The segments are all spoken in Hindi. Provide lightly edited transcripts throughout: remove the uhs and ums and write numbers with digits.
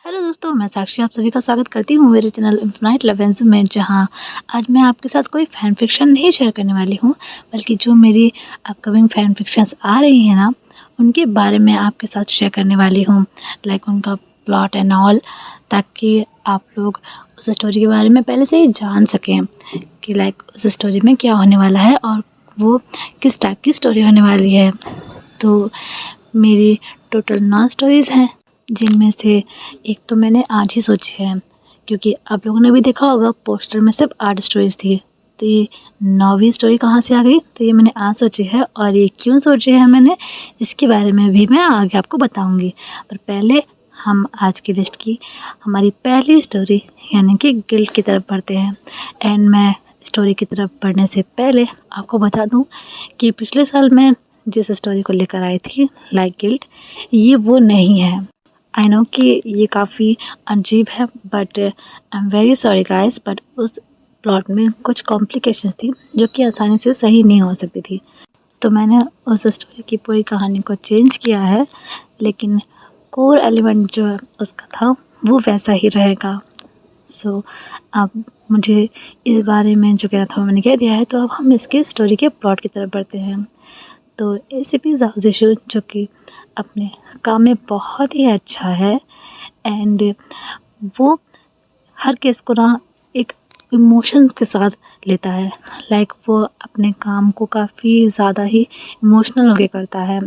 हेलो दोस्तों, मैं साक्षी आप सभी का स्वागत करती हूँ मेरे चैनल इन्फिनाइट लवेंस में। जहाँ आज मैं आपके साथ कोई फ़ैन फ़िक्शन नहीं शेयर करने वाली हूँ, बल्कि जो मेरी अपकमिंग फ़ैन फ़िक्शंस आ रही हैं ना, उनके बारे में आपके साथ शेयर करने वाली हूँ। लाइक उनका प्लॉट एंड ऑल, ताकि आप लोग उस स्टोरी के बारे में पहले से ही जान सकें कि लाइक उस स्टोरी में क्या होने वाला है और वो किस टाइप की स्टोरी होने वाली है। तो मेरी टोटल 9 स्टोरीज़ हैं, जिनमें से एक तो मैंने आज ही सोची है, क्योंकि आप लोगों ने भी देखा होगा पोस्टर में सिर्फ 8 स्टोरीज़ थी। तो ये 9वीं स्टोरी कहाँ से आ गई, तो ये मैंने आज सोची है। और ये क्यों सोची है मैंने, इसके बारे में भी मैं आगे आपको बताऊंगी। पर पहले हम आज की लिस्ट की हमारी पहली स्टोरी यानी कि गिल्ट की तरफ बढ़ते हैं। एंड मैं स्टोरी की तरफ बढ़ने से पहले आपको बता दूं कि पिछले साल मैं जिस स्टोरी को लेकर आई थी, लाइक गिल्ट, ये वो नहीं है। आई नो कि ये काफ़ी अजीब है, but I am very sorry guys, but उस प्लॉट में कुछ कॉम्प्लिकेशंस थी जो कि आसानी से सही नहीं हो सकती थी। तो मैंने उस स्टोरी की पूरी कहानी को चेंज किया है, लेकिन कोर एलिमेंट जो है उसका था वो वैसा ही रहेगा। सो अब मुझे इस बारे में जो कहना था वो मैंने कह दिया है। तो अब हम इसके स्टोरी के प्लॉट की तरफ बढ़ते हैं। तो एसीपी जाओजिशु, जो कि अपने काम में बहुत ही अच्छा है, एंड वो हर केस को ना एक इमोशंस के साथ लेता है। लाइक वो अपने काम को काफ़ी ज़्यादा ही इमोशनल होके करता है।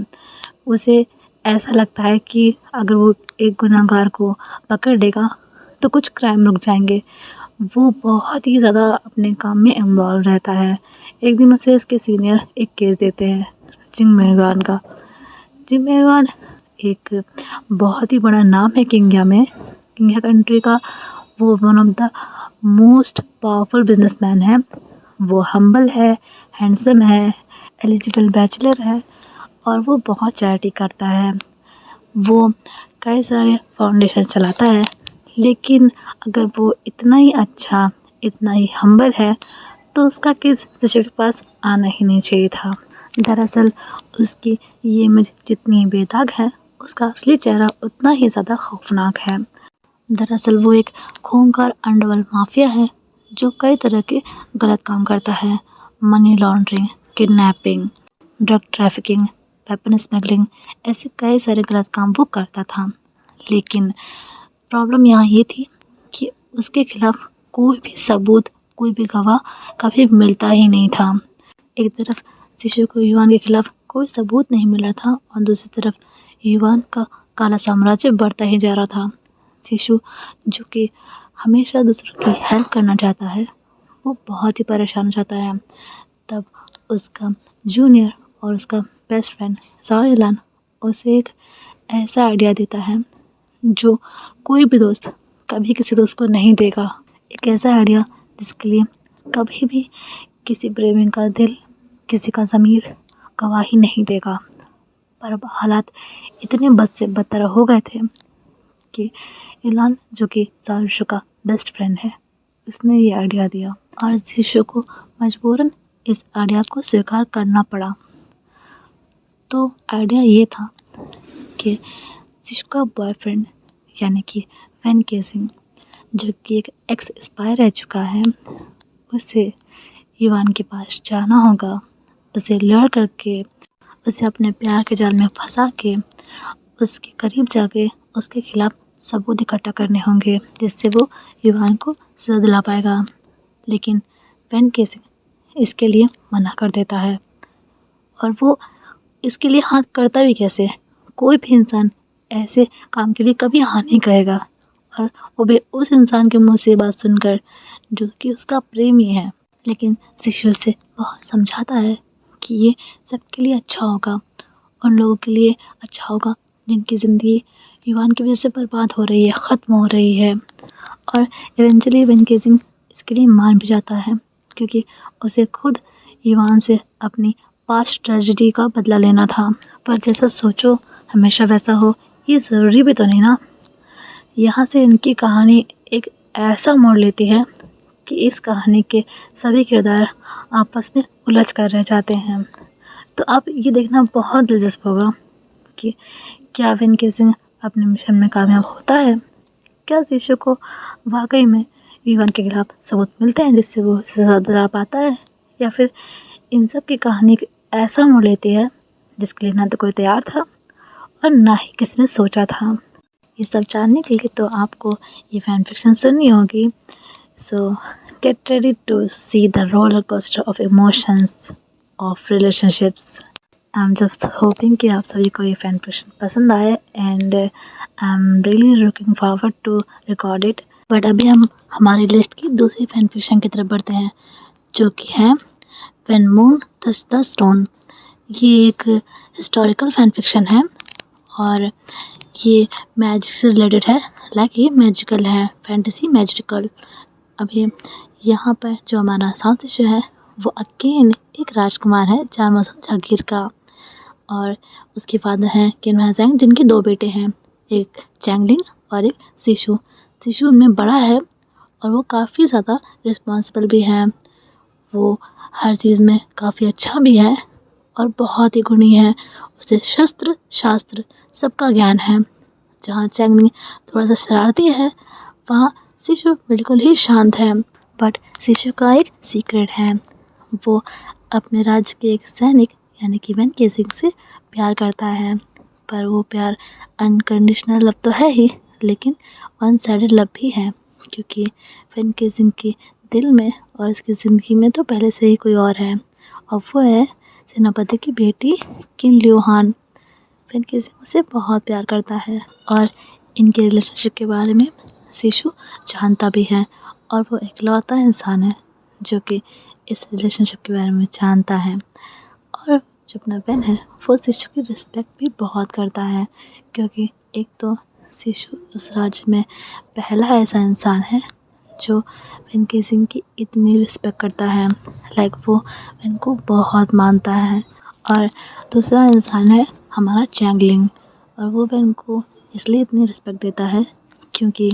उसे ऐसा लगता है कि अगर वो एक गुनहगार को पकड़ लेगा तो कुछ क्राइम रुक जाएंगे। वो बहुत ही ज़्यादा अपने काम में इन्वॉल्व रहता है। एक दिन उसे उसके सीनियर एक केस देते हैं, जिन मेहरबान का। जिन मेहरबान एक बहुत ही बड़ा नाम है किंगिया में, किंगिया कंट्री का। वो one of the most powerful businessman है। वो हम्बल है, हैंडसम है, एलिजिबल बैचलर है, और वो बहुत चैरिटी करता है। वो कई सारे फाउंडेशन चलाता है, लेकिन अगर वो इतना ही अच्छा, इतना ही हम्बल है, तो उसका किस किसी के पास आना ही नहीं चाहिए था। दरअसल उसकी ये इमेज जितनी बेदाग है, उसका असली चेहरा उतना ही ज़्यादा खौफनाक है। दरअसल वो एक खूंखार अंडरवर्ल्ड माफिया है, जो कई तरह के गलत काम करता है। Money laundering, kidnapping, drug trafficking, weapon smuggling, ऐसे कई सारे गलत काम वो करता था। लेकिन प्रॉब्लम यहाँ ये थी कि उसके खिलाफ कोई भी सबूत, कोई भी गवाह कभी मिलता ही नहीं था। एक तरफ शिशु को युवान के खिलाफ कोई सबूत नहीं मिल रहा था, और दूसरी तरफ युवान का काला साम्राज्य बढ़ता ही जा रहा था। शिशु, जो कि हमेशा दूसरों की हेल्प करना चाहता है, वो बहुत ही परेशान हो जाता है। तब उसका जूनियर और उसका बेस्ट फ्रेंड साओ उसे एक ऐसा आइडिया देता है जो कोई भी दोस्त कभी किसी दोस्त को नहीं देगा। एक ऐसा आइडिया जिसके लिए कभी भी किसी प्रेमी का दिल, किसी का ज़मीर गवाही नहीं देगा। पर अब हालात इतने बद से बदतर हो गए थे कि इलान, जो कि सारुशु का बेस्ट फ्रेंड है, उसने ये आइडिया दिया, और शिशु को मजबूरन इस आइडिया को स्वीकार करना पड़ा। तो आइडिया ये था कि शिशु का बॉयफ्रेंड यानी कि वैन केसिंग, जो कि एक एक्स एक्सपायर रह चुका है, उसे युवान के पास जाना होगा, उसे लड़ करके, उसे अपने प्यार के जाल में फंसा के, उसके करीब जाके उसके खिलाफ सबूत इकट्ठा करने होंगे, जिससे वो युवान को सजा दिला पाएगा। लेकिन वैन केसिंग इसके लिए मना कर देता है, और वो इसके लिए हाँ करता भी कैसे। कोई भी इंसान ऐसे काम के लिए कभी हाँ नहीं कहेगा, और वो भी उस इंसान के मुंह से बात सुनकर जो कि उसका प्रेमी है। लेकिन शिशु से बहुत समझाता है कि ये सबके लिए अच्छा होगा, उन लोगों के लिए अच्छा होगा जिनकी ज़िंदगी युवान की वजह से बर्बाद हो रही है, ख़त्म हो रही है। और इवेंचुअली वैन केसिंग इसके लिए मान भी जाता है, क्योंकि उसे खुद युवान से अपनी पास्ट ट्रेजेडी का बदला लेना था। पर जैसा सोचो हमेशा वैसा हो, ये ज़रूरी भी तो नहीं ना। यहाँ से इनकी कहानी एक ऐसा मोड़ लेती है कि इस कहानी के सभी किरदार आपस में उलझ कर रह जाते हैं। तो अब ये देखना बहुत दिलचस्प होगा कि क्या वैन केसिंग अपने मिशन में कामयाब होता है क्या शिशु को वाकई में ईवन के खिलाफ सबूत मिलते हैं जिससे वो सजा दिला पाता है, या फिर इन सब की कहानी एक ऐसा मोड़ लेती है जिसके लिए ना तो कोई तैयार था और ना ही किसी ने सोचा था। ये सब जानने के लिए तो आपको ये फैन फिक्शन सुननी होगी। So get ready to see the roller coaster of emotions of relationships. I am just hoping कि आप सभी को ये फैन फिक्शन पसंद आए and I am really looking forward to record it. But अभी हम हमारी लिस्ट की दूसरी फैन फिक्शन की तरफ बढ़ते हैं, जो कि है when moon touch the stone. ये एक हिस्टोरिकल फैन फिक्शन है और ये मैजिक से रिलेटेड है। ये मैजिकल है, फैंटेसी मैजिकल। अभी यहाँ पर जो हमारा साउथ एशिया है वो अगेन एक राजकुमार है जानमोसन जागीर का, और उसके फादर हैं किन महाजैंग, जिनके 2 बेटे हैं, एक चैंगलिंग और एक शिशु। शिशु उनमें बड़ा है और वो काफ़ी ज़्यादा रिस्पॉन्सिबल भी है। वो हर चीज़ में काफ़ी अच्छा भी है और बहुत ही गुणी है। उसे शस्त्र शास्त्र सबका ज्ञान है। जहाँ चैंगलिंग थोड़ा सा शरारती है, वहाँ शिशु बिल्कुल ही शांत है। बट शिशु का एक सीक्रेट है, वो अपने राज्य के एक सैनिक यानी कि वैन केसिंग से प्यार करता है। पर वो प्यार अनकंडीशनल लव तो है ही, लेकिन वन साइडेड लव भी है, क्योंकि वैन केसिंग के दिल में और इसकी ज़िंदगी में तो पहले से ही कोई और है, और वो है सेनापति की बेटी किन ल्यूहान। वैन केसिंग उसे बहुत प्यार करता है और इनके रिलेशनशिप के बारे में शिशु जानता भी है, और वो इकलौता इंसान है जो कि इस रिलेशनशिप के बारे में जानता है। और जो अपना बहन है वो शिशु की रिस्पेक्ट भी बहुत करता है, क्योंकि एक तो शिशु उस राज्य में पहला ऐसा इंसान है जो वैन केसिंग की इतनी रिस्पेक्ट करता है। वो वैन को बहुत मानता है। और दूसरा इंसान है हमारा चैंगलिंग, और वो वैन को इसलिए इतनी रिस्पेक्ट देता है क्योंकि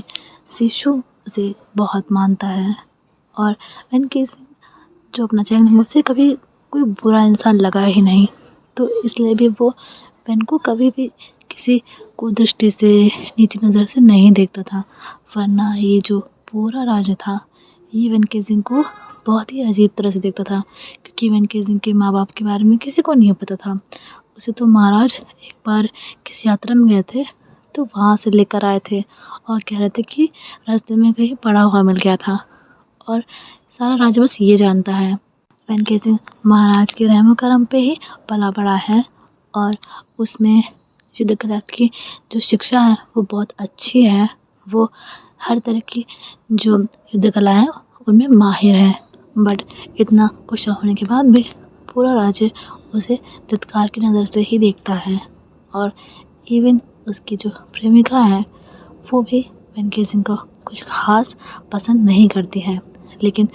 शिशु उसे बहुत मानता है। और वैन केसिंग जो अपना चैंगलिंग, उसे कभी कोई बुरा इंसान लगा ही नहीं, तो इसलिए भी वो वैन को कभी भी किसी कुदृष्टि से, नीची नज़र से नहीं देखता था। वरना ये जो पूरा राज्य था ये वैन केसिंग को बहुत ही अजीब तरह से देखता था, क्योंकि वैन केसिंग के माँ बाप के बारे में किसी को नहीं पता था। उसे तो महाराज एक बार किसी यात्रा में गए थे तो वहाँ से लेकर आए थे और कह रहे थे कि रास्ते में कहीं पड़ा हुआ मिल गया था, और सारा राज्य बस ये जानता है। वैन केसिंग महाराज के रहमो करम पे ही पला बड़ा है, और उसमें युद्ध कला की जो शिक्षा है वो बहुत अच्छी है। वो हर तरह की जो युद्ध कला है उनमें माहिर है। बट इतना कुशल होने के बाद भी पूरा राज्य उसे धिक्कार की नज़र से ही देखता है, और इवन उसकी जो प्रेमिका है वो भी वैन केसिंग को कुछ खास पसंद नहीं करती है, लेकिन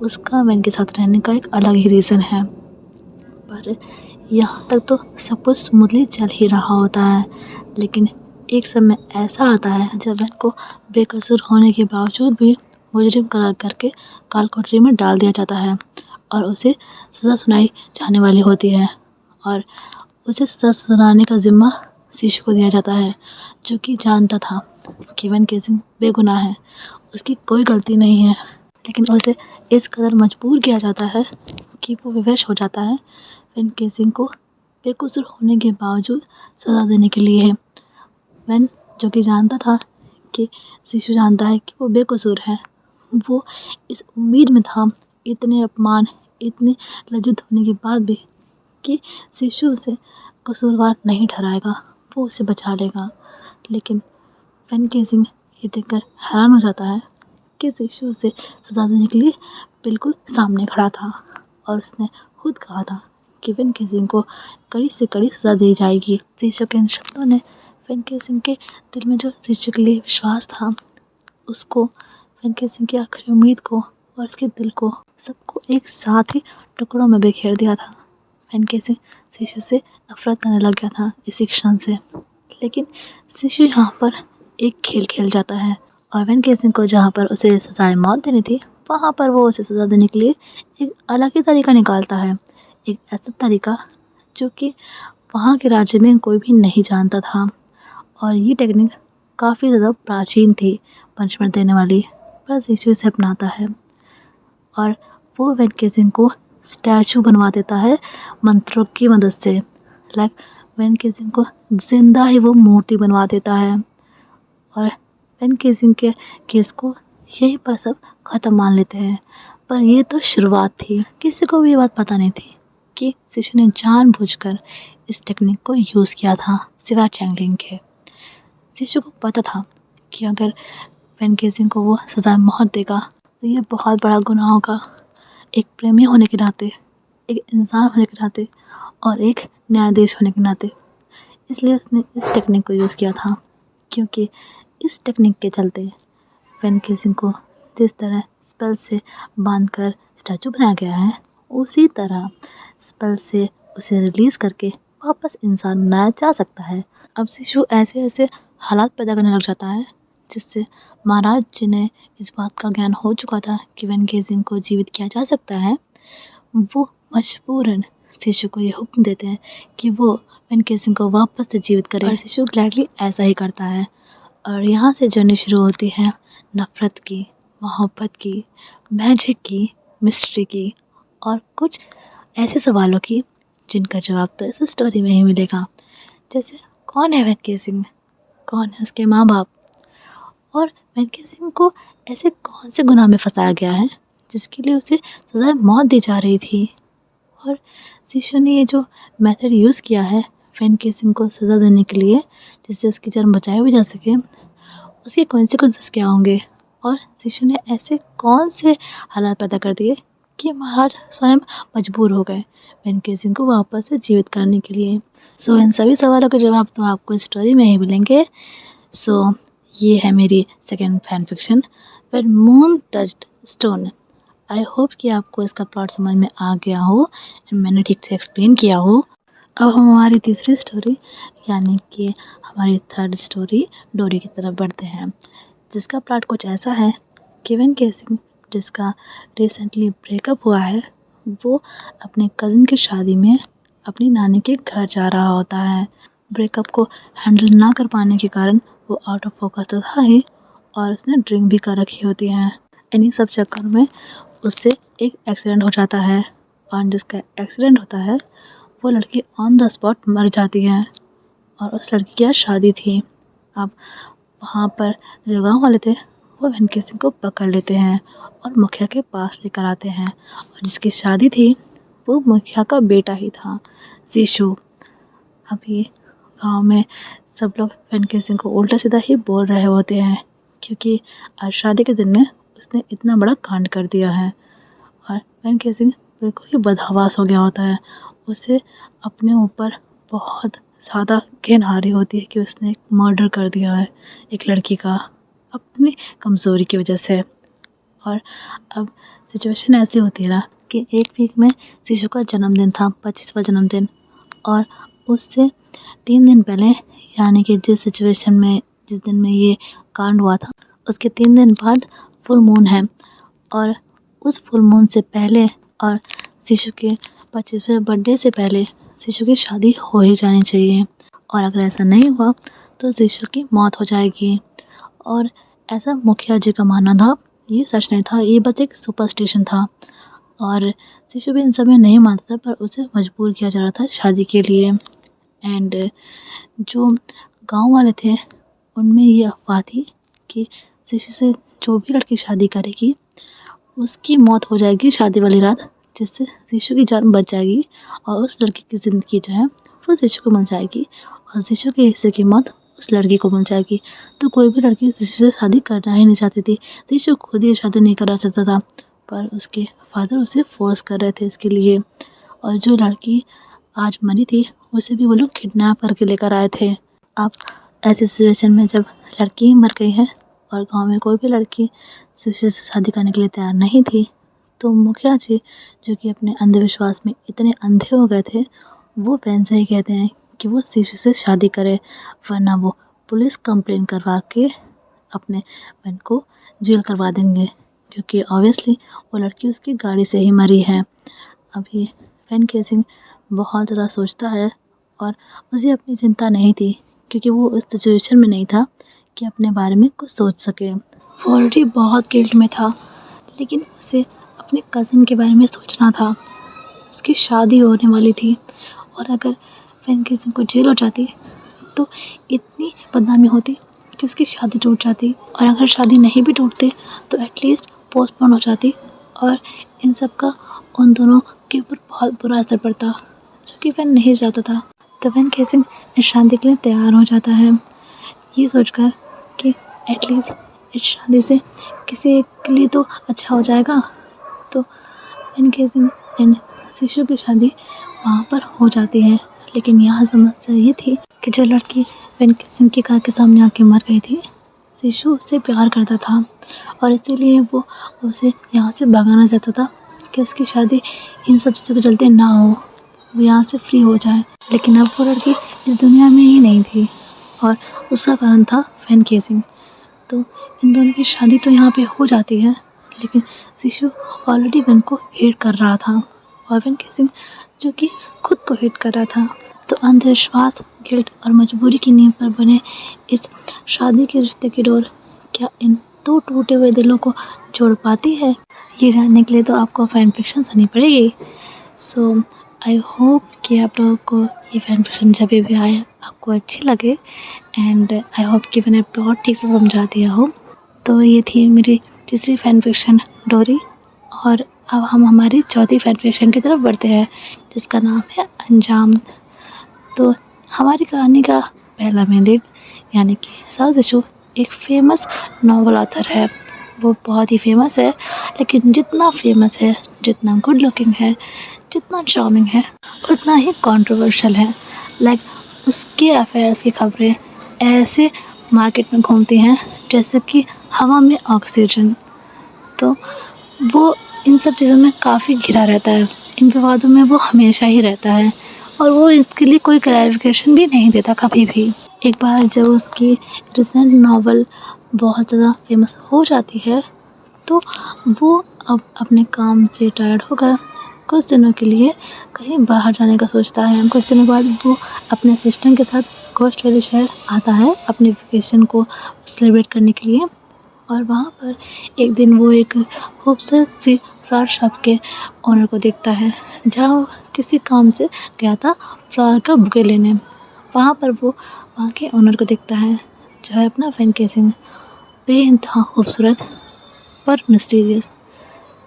उसका वैन के साथ रहने का एक अलग ही रीज़न है। पर यहाँ तक तो सब कुछ स्मूथली चल ही रहा होता है, लेकिन एक समय ऐसा आता है जब वैन को बेकसूर होने के बावजूद भी मुजरिम करार करके काल कोठरी में डाल दिया जाता है, और उसे सज़ा सुनाई जाने वाली होती है, और उसे सज़ा सुनाने का ज़िम्मा शिशु को दिया जाता है, जो कि जानता था कि वैन केसिंग बेगुनाह है, उसकी कोई गलती नहीं है। लेकिन उसे इस कदर मजबूर किया जाता है कि वो विवश हो जाता है वैन केसिंग को बेकसूर होने के बावजूद सज़ा देने के लिए। वैन जो कि जानता था कि शिशु जानता है कि वो बेकसूर है, वो इस उम्मीद में था, इतने अपमान, इतने लज्जित होने के बाद भी, कि शिशु उसे कसूरवार नहीं ठहराएगा, वो उसे बचा लेगा। लेकिन वैन केसिंग ये देखकर हैरान हो जाता है कि शिशु उसे सज़ा देने के लिए बिल्कुल सामने खड़ा था, और उसने खुद कहा था कि वैन केसिंग को कड़ी से कड़ी सज़ा दी जाएगी। शिशु के इन शब्दों ने वैन केसिंग के दिल में जो शिशु के लिए विश्वास था उसको, वैन केसिंग की आखिरी उम्मीद को और उसके दिल को, सबको एक साथ ही टुकड़ों में बिखेर दिया था। वैन केसिंग शिशु से नफरत करने लग गया था इसी क्षण से। लेकिन शिशु यहाँ पर एक खेल खेल जाता है, और वैन केसिंग को जहाँ पर उसे सज़ाए मौत देनी थी वहाँ पर वो उसे सज़ा देने के लिए एक अलग ही तरीका निकालता है, एक ऐसा तरीका जो कि वहाँ के राज्य में कोई भी नहीं जानता था। और ये टेक्निक काफ़ी ज़्यादा प्राचीन थी पनिशमेंट देने वाली, पर शिशु इसे अपनाता है और वो वैन केसिंग को स्टैचू बनवा देता है मंत्रों की मदद से। लाइक वैन केसिंग को जिंदा ही वो मूर्ति बनवा देता है और वैन केसिंग के केस को यहीं पर सब ख़त्म मान लेते हैं। पर ये तो शुरुआत थी, किसी को भी ये बात पता नहीं थी कि शिशु ने जानबूझकर इस टेक्निक को यूज़ किया था सिवाय चैंगलिंग के। शिशु को पता था कि अगर वैन केसिंग को वो सज़ा मौत देगा तो ये बहुत बड़ा गुनाह होगा, एक प्रेमी होने के नाते, एक इंसान होने के नाते और एक न्यायाधीश होने के नाते। इसलिए उसने इस टेक्निक को यूज़ किया था, क्योंकि इस टेक्निक के चलते वैन केसिंग को जिस तरह स्पेल से बांधकर स्टैचू बनाया गया है, उसी तरह स्पेल से उसे रिलीज़ करके वापस इंसान बनाया जा सकता है। अब शिशु ऐसे ऐसे हालात पैदा करने लग जाता है जिससे महाराज जिन्हें इस बात का ज्ञान हो चुका था कि वैन केसिंग को जीवित किया जा सकता है, वो मजबूरन शिशु को ये हुक्म देते हैं कि वो वैन केसिंग को वापस से जीवित करे और शिशु ग्लैडली ऐसा ही करता है। और यहाँ से जर्नी शुरू होती है नफ़रत की, मोहब्बत की, मैजिक की, मिस्ट्री की और कुछ ऐसे सवालों की जिनका जवाब तो इस स्टोरी में ही मिलेगा। जैसे कौन है वैन केसिंग, कौन है उसके माँ बाप और वैन केसिंग को ऐसे कौन से गुनाह में फंसाया गया है जिसके लिए उसे सज़ा मौत दी जा रही थी। और शिशु ने ये जो मेथड यूज़ किया है वैन केसिंग को सज़ा देने के लिए जिससे उसकी जान बचाई भी जा सके, उसके कॉन्सिक्वेंसेस क्या होंगे और शिशु ने ऐसे कौन से हालात पैदा कर दिए कि महाराज स्वयं मजबूर हो गए वैन केसिंग को वापस से जीवित करने के लिए। सो इन सभी सवालों के जवाब तो आपको स्टोरी में ही मिलेंगे। सो ये है मेरी second fan fiction when moon touched stone. I hope कि आपको इसका प्लॉट समझ में आ गया हो, मैंने ठीक से एक्सप्लेन किया हो। अब हम हमारी तीसरी स्टोरी यानी कि हमारी थर्ड स्टोरी डोरी की तरफ बढ़ते हैं, जिसका प्लॉट कुछ ऐसा है कि वैन केसिंग जिसका रिसेंटली ब्रेकअप हुआ है, वो अपने कज़न की शादी में अपनी नानी के घर जा रहा होता है। ब्रेकअप को हैंडल ना कर पाने के कारण वो आउट ऑफ फोकस तो था ही और उसने ड्रिंक भी कर रखी होती है। इन्हीं सब चक्कर में उससे एक एक्सीडेंट हो जाता है और जिसका एक्सीडेंट होता है वो लड़की ऑन द स्पॉट मर जाती है और उस लड़की की आज शादी थी। अब वहाँ पर जो गाँव वाले थे वो वैन केसिंग को पकड़ लेते हैं और मुखिया के पास लेकर आते हैं और जिसकी शादी थी वो मुखिया का बेटा ही था, शिशु। अभी गांव में सब लोग वैन केसिंग को उल्टा सीधा ही बोल रहे होते हैं क्योंकि आज शादी के दिन में उसने इतना बड़ा कांड कर दिया है और वैन केसिंग बिल्कुल ही बदहवास हो गया होता है। उसे अपने ऊपर बहुत ज़्यादा घिन आ रही होती है कि उसने एक मर्डर कर दिया है एक लड़की का अपनी कमज़ोरी की वजह से। और अब सिचुएशन ऐसी होती है ना कि एक वीक में शिशु का जन्मदिन था, 25वां जन्मदिन, और उससे 3 दिन पहले यानी कि जिस दिन में ये कांड हुआ था उसके 3 दिन बाद फुल मून है और उस फुल मून से पहले और शिशु के 25वें बर्थडे से पहले शिशु की शादी हो ही जानी चाहिए और अगर ऐसा नहीं हुआ तो शिशु की मौत हो जाएगी। और ऐसा मुखिया जी का मानना था, ये सच नहीं था, ये बस एक सुपरस्टिशन था और शिशु भी इन सब में नहीं मानता था पर उसे मजबूर किया जा रहा था शादी के लिए। एंड जो गांव वाले थे उनमें ये अफवाह थी कि शिशु से जो भी लड़की शादी करेगी उसकी मौत हो जाएगी शादी वाली रात, जिससे शिशु की जान बच जाएगी और उस लड़की की ज़िंदगी जो है वो शिशु को मिल जाएगी और शिशु के हिस्से की मौत उस लड़की को मिल जाएगी। तो कोई भी लड़की शिशु से शादी करना ही नहीं चाहती थी। शिशु खुद ही शादी नहीं करना चाहता था पर उसके फादर उसे फोर्स कर रहे थे इसके लिए। और जो लड़की आज मरी थी उसे भी वो लोग किडनैप करके लेकर आए थे। अब ऐसी सिचुएशन में जब लड़की ही मर गई है और गांव में कोई भी लड़की शिशु से शादी करने के लिए तैयार नहीं थी, तो मुखिया जी जो कि अपने अंधविश्वास में इतने अंधे हो गए थे, वो वैन से ही कहते हैं कि वो शिशु से शादी करे वरना वो पुलिस कंप्लेन करवा के अपने बहन को जेल करवा देंगे, क्योंकि ऑब्वियसली वो लड़की उसकी गाड़ी से ही मरी है। अभी वैन केसिंग बहुत ज़्यादा सोचता है और उसे अपनी चिंता नहीं थी क्योंकि वो उस सिचुएशन में नहीं था कि अपने बारे में कुछ सोच सके। वो ऑलरेडी बहुत गिल्ट में था, लेकिन उसे अपने कज़िन के बारे में सोचना था। उसकी शादी होने वाली थी और अगर फ़ैन केसिंग को जेल हो जाती तो इतनी बदनामी होती कि उसकी शादी टूट जाती, और अगर शादी नहीं भी टूटती तो एटलीस्ट पोस्टपोन हो जाती, और इन सब का उन दोनों के ऊपर बहुत बुरा असर पड़ता, जो कि वह नहीं चाहता था। तो फ़ैन केसिंग इस शादी के लिए तैयार हो जाता है, ये सोचकर कि एटलीस्ट इस शादी से किसी एक के लिए तो अच्छा हो जाएगा। तो फ़ैन केसिंग एंड शिशु की शादी वहाँ पर हो जाती है, लेकिन यहाँ समस्या ये थी कि जो लड़की फ़ैन केसिंग की कार के सामने आके मर गई थी, शिशु उससे प्यार करता था और इसीलिए वो उसे यहाँ से भगाना चाहता था कि उसकी शादी इन सब चीज़ों के चलते ना हो, वो यहाँ से फ्री हो जाए। लेकिन अब वो लड़की इस दुनिया में ही नहीं थी और उसका कारण था फ़ैन केसिंग। तो इन दोनों की शादी तो यहाँ पे हो जाती है, लेकिन शिशु ऑलरेडी फ़ैन को हेट कर रहा था और फ़ैन केसिंग जो कि खुद को हेट कर रहा था। तो अंधविश्वास, गिल्ट और मजबूरी की नींव पर बने इस शादी के रिश्ते की डोर क्या इन दो टूटे हुए दिलों को जोड़ पाती है? ये जानने के लिए तो आपको फैन फिक्शन सुननी पड़ेगी। सो आई होप कि आप लोगों को ये फैन फिक्शन जब भी आए आपको अच्छी लगे, एंड आई होप कि मैंने प्लॉट ठीक से समझा दिया हो। तो ये थी मेरी तीसरी फैन फिक्शन डोरी, और अब हम हमारी चौथी फैन फिक्शन की तरफ बढ़ते हैं, जिसका नाम है अंजाम। तो हमारी कहानी का पहला मेन लीड यानी कि साउ शिशु एक फेमस नॉवल ऑथर है। वो बहुत ही फेमस है, लेकिन जितना फेमस है, जितना गुड लुकिंग है, जितना चार्मिंग है, उतना ही कंट्रोवर्शियल है। लाइक उसके अफेयर्स की खबरें ऐसे मार्केट में घूमती हैं जैसे कि हवा में ऑक्सीजन। तो वो इन सब चीज़ों में काफ़ी घिरा रहता है, इन विवादों में वो हमेशा ही रहता है, और वो इसके लिए कोई क्लैरिफिकेशन भी नहीं देता कभी भी। एक बार जब उसकी रिसेंट नॉवल बहुत ज़्यादा फेमस हो जाती है, तो वो अब अपने काम से टायर्ड होकर कुछ दिनों के लिए कहीं बाहर जाने का सोचता है। कुछ दिनों बाद वो अपने सिस्टर के साथ घोस्ट वैली शहर आता है अपने वेकेशन को सेलिब्रेट करने के लिए, और वहाँ पर एक दिन वो एक खूबसूरत सी फ्लावर शॉप के ओनर को देखता है, जहाँ वो किसी काम से गया था फ्लावर का बुके लेने। वहाँ पर वो वहाँ के ओनर को देखता है, जो है अपना फ़ैन केसिंग, बेइंतहा खूबसूरत पर मिस्टीरियस।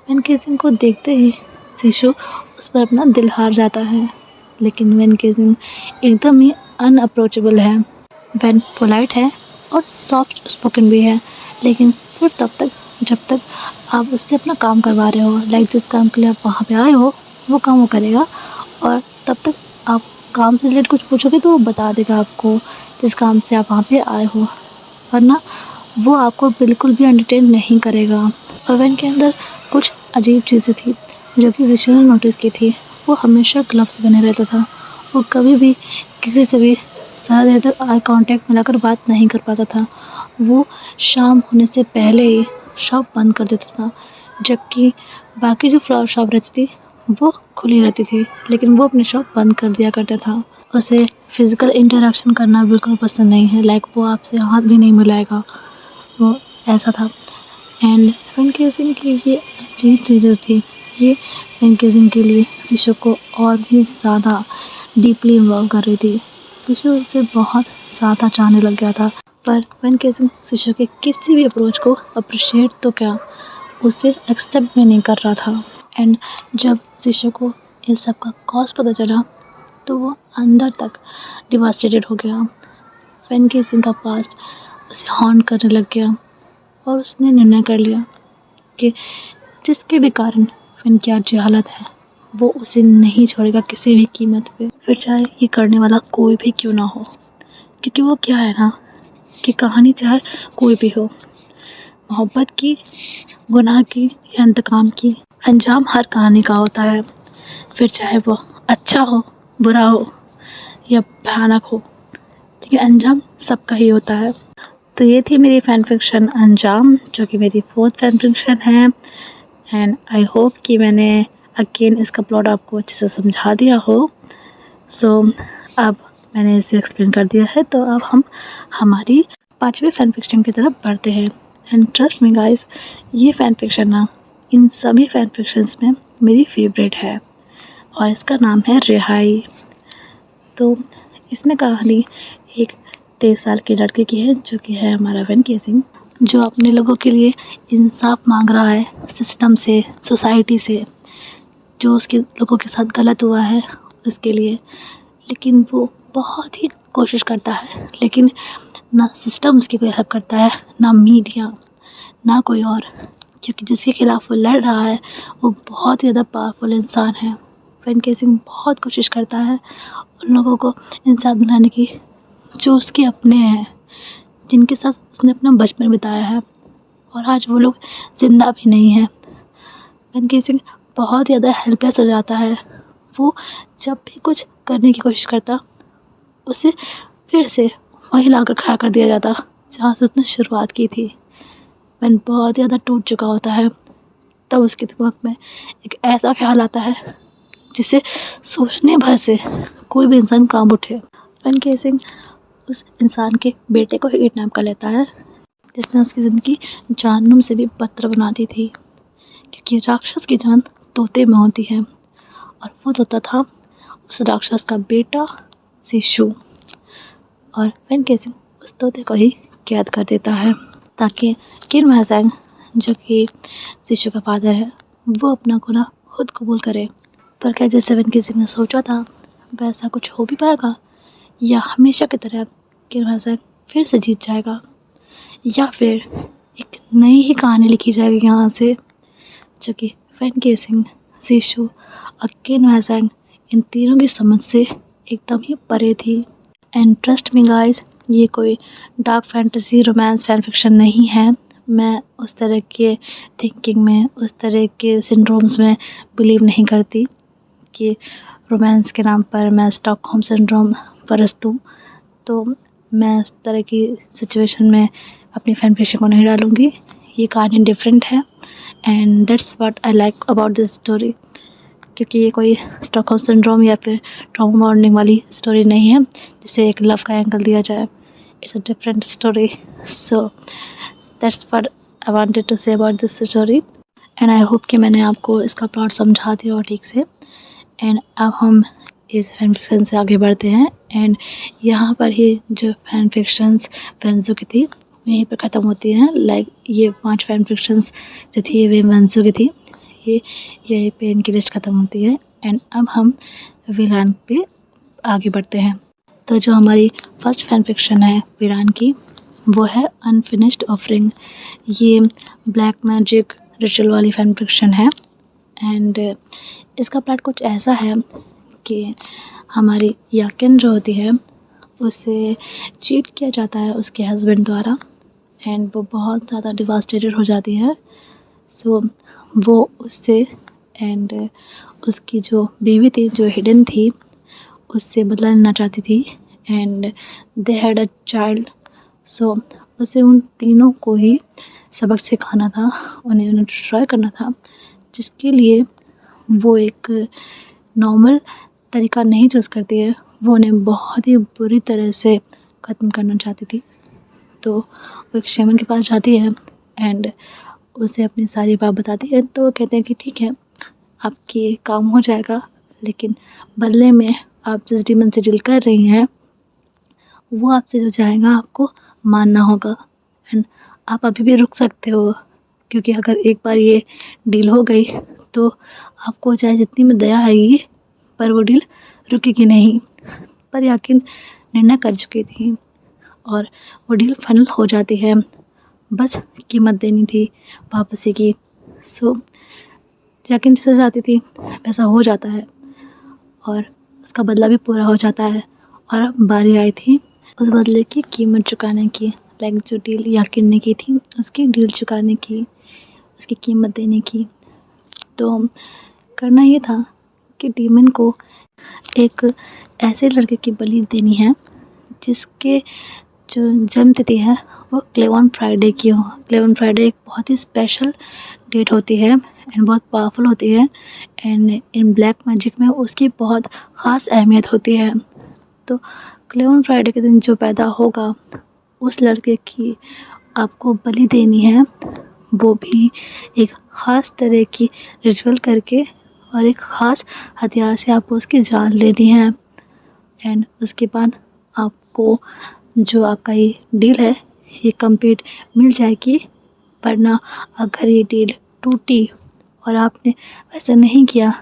फ़ैन केसिंग को देखते ही शिशु उस पर अपना दिल हार जाता है, लेकिन फ़ैन केसिंग एकदम ही अनअप्रोचेबल है। वैन पोलाइट है और सॉफ्ट स्पोकन भी है, लेकिन सिर्फ तब तक जब तक आप उससे अपना काम करवा रहे हो। लाइक जिस काम के लिए आप वहाँ पे आए हो वो काम वो करेगा, और तब तक आप काम से रिलेटेड कुछ पूछोगे तो वो बता देगा आपको जिस काम से आप वहाँ पे आए हो, वरना वो आपको बिल्कुल भी एंटरटेन नहीं करेगा। और वैन के अंदर कुछ अजीब चीज़ें थी जो कि शिशु ने नोटिस की थी। वो हमेशा ग्लव्स बने रहता था, वो कभी भी किसी से भी ज़्यादा देर तक आई कांटेक्ट मिलाकर बात नहीं कर पाता था। वो शाम होने से पहले ही शॉप बंद कर देता था, जबकि बाकी जो फ्लावर शॉप रहती थी वो खुली रहती थी, लेकिन वो अपनी शॉप बंद कर दिया करता था। उसे फ़िज़िकल इंटरेक्शन करना बिल्कुल पसंद नहीं है, लाइक वो आपसे हाथ भी नहीं मिलाएगा, वो ऐसा था। एंड फ़ैन केसिंग की ये अजीब चीज़ें थी, ये फ़ैन केसिंग के लिए शिशु को और भी ज़्यादा डीपली इन्वॉल्व कर रही थी। शिशु उसे बहुत ज़्यादा चाहने लग गया था, पर फ़ैन केसिंग शिशु के किसी भी अप्रोच को अप्रिशिएट तो क्या, उसे एक्सेप्ट भी नहीं कर रहा था। एंड जब शिशु को इस सब का कॉज पता चला तो वो अंदर तक डिवास्टेटेड हो गया। फ़ैन केसिंग का पास्ट उसे हॉन्ट करने लग गया, और उसने निर्णय कर लिया कि जिसके भी कारण फ़ैन की आज ये हालत है, वो उसे नहीं छोड़ेगा किसी भी कीमत पे, फिर चाहे ये करने वाला कोई भी क्यों ना हो। क्योंकि वो क्या है ना कि कहानी चाहे कोई भी हो, मोहब्बत की, गुनाह की या इंतकाम की, अंजाम हर कहानी का होता है। फिर चाहे वो अच्छा हो, बुरा हो या भयानक हो, लेकिन अंजाम सबका ही होता है। तो ये थी मेरी फ़ैन फिक्शन अंजाम, जो कि मेरी 4th फ़ैन फिक्शन है। एंड आई होप कि मैंने अगेन इसका प्लॉट आपको अच्छे से समझा दिया हो। सो अब मैंने इसे एक्सप्लेन कर दिया है, तो अब हम हमारी 5वें फैन फिक्शन की तरफ बढ़ते हैं। एंड ट्रस्ट मी गाइस, ये फैन फिक्शन ना इन सभी फैन फिक्शंस में मेरी फेवरेट है और इसका नाम है रिहाई। तो इसमें कहानी एक 23 साल के लड़के की है जो कि है हमारा वेन केसिंग, जो अपने लोगों के लिए इंसाफ मांग रहा है सिस्टम से, सोसाइटी से, जो उसके लोगों के साथ गलत हुआ है उसके लिए। लेकिन वो बहुत ही कोशिश करता है, लेकिन ना सिस्टम उसकी कोई हेल्प करता है, ना मीडिया, ना कोई और, क्योंकि जिसके खिलाफ़ वो लड़ रहा है वो बहुत ज़्यादा पावरफुल इंसान है। वेन केसिंग बहुत कोशिश करता है उन लोगों को इंसाफ दिलाने की जो उसके अपने हैं, जिनके साथ उसने अपना बचपन बिताया है और आज वो लोग ज़िंदा भी नहीं हैं। वेन केसिंग बहुत ज़्यादा हेल्पलेस हो जाता है। वो जब भी कुछ करने की कोशिश करता, उसे फिर से वहीं लाकर खड़ा कर दिया जाता जहाँ से उसने शुरुआत की थी। वेन बहुत ज़्यादा टूट चुका होता है, तब उसके दिमाग में एक ऐसा ख्याल आता है जिसे सोचने भर से कोई भी इंसान कांप उठे। वेन केसिंग उस इंसान के बेटे को ही किडनैप कर लेता है जिसने उसकी ज़िंदगी जहन्नुम से भी बदतर बना दी थी, क्योंकि राक्षस की जान तोते में होती है और वो तोता था उस राक्षस का बेटा शिशु। और वेन केसिंग उस तोते को ही कैद कर देता है ताकि किन महसेंग, जो कि शिशु का फादर है, वो अपना गुनाह खुद कबूल करे। पर क्या जैसे वेन केसिंग ने सोचा था वैसा कुछ हो भी पाएगा, या हमेशा की तरह किन महसेंग फिर से जीत जाएगा, या फिर एक नई ही कहानी लिखी जाएगी यहाँ से, जो कि वेन केसिंग, शिशु और किन महसेंग इन तीनों की समझ से एकदम ही परे थी। एंड ट्रस्ट मी गाइस, ये कोई dark fantasy romance fan fiction नहीं है। मैं उस तरह के थिंकिंग में, उस तरह के सिंड्रोम्स में बिलीव नहीं करती कि रोमांस के नाम पर मैं स्टॉकहोम सिंड्रोम परस्त हूँ। तो मैं उस तरह की सिचुएशन में अपनी फैन फिक्शन को नहीं डालूँगी। ये कहानी डिफरेंट है and that's what I like about this story, क्योंकि ये कोई स्टॉकहोम सिंड्रोम या फिर ट्रॉमा बॉन्डिंग वाली स्टोरी नहीं है जिसे एक लव का एंगल दिया जाए। It's a different story. So that's what I wanted to say about this story and I hope कि मैंने आपको इसका प्लॉट समझा दिया और ठीक से। एंड अब हम इस फैन फिक्शन से आगे बढ़ते हैं एंड यहाँ पर ही जो फैन फिक्शंस वेंजो की थी यहीं पर ख़त्म होती हैं। लाइक ये 5 फैन फिक्शंस जो थी वे वेंजो की थी, ये यहीं पे इनकी लिस्ट ख़त्म होती है। एंड अब हम विलान पे आगे बढ़ते हैं। तो जो हमारी फर्स्ट फैन फिक्शन है विलान की, वो है अनफिनिश्ड ऑफरिंग। ये ब्लैक मैजिक रिचुअल वाली फैन फिक्शन है एंड इसका प्लॉट कुछ ऐसा है कि हमारी याकिन जो होती है उसे चीट किया जाता है उसके हस्बैंड द्वारा एंड वो बहुत ज़्यादा डिवास्टेटेड हो जाती है। सो वो उससे एंड उसकी जो बीवी थी जो हिडन थी उससे बदला लेना चाहती थी and they had a child. So उसे उन तीनों को ही सबक सिखाना था, उन्हें डिस्ट्रॉय करना था, जिसके लिए वो एक नॉर्मल तरीका नहीं चूज़ करती है, वो उन्हें बहुत ही बुरी तरह से ख़त्म करना चाहती थी। तो वो एक शेमन के पास जाती है एंड उसे अपनी सारी बात बताती है। तो वो कहते हैं कि ठीक है, आपकी काम हो जाएगा, लेकिन बदले में आप जिस डीमन से डील कर रही हैं वो आपसे जो चाहेगा आपको मानना होगा एंड आप अभी भी रुक सकते हो, क्योंकि अगर एक बार ये डील हो गई तो आपको चाहे जितनी में दया आएगी पर वो डील रुकेगी नहीं। पर याकिन निर्णय कर चुकी थी और वो डील फाइनल हो जाती है, बस कीमत देनी थी वापसी की। सो याकिन जैसे चाहती थी वैसा हो जाता है और उसका बदला भी पूरा हो जाता है और अब बारी आई थी उस बदले की कीमत चुकाने की। लाइक जो डील याकिन ने की थी उसकी डील चुकाने की, उसकी कीमत देने की। तो करना ये था कि डीमन को एक ऐसे लड़के की बलि देनी है जिसके जो जन्म तिथि है वो क्लेवन फ्राइडे की हो। क्लेवन फ्राइडे एक बहुत ही स्पेशल डेट होती है एंड बहुत पावरफुल होती है एंड इन ब्लैक मैजिक में उसकी बहुत ख़ास अहमियत होती है। तो क्लेवन फ्राइडे के दिन जो पैदा होगा उस लड़के की आपको बलि देनी है, वो भी एक ख़ास तरह की रिचुअल करके और एक ख़ास हथियार से आपको उसकी जान लेनी है। एंड उसके बाद आपको जो आपका ये डील है ये कंप्लीट मिल जाएगी। वरना अगर ये डील टूटी और आपने वैसा नहीं किया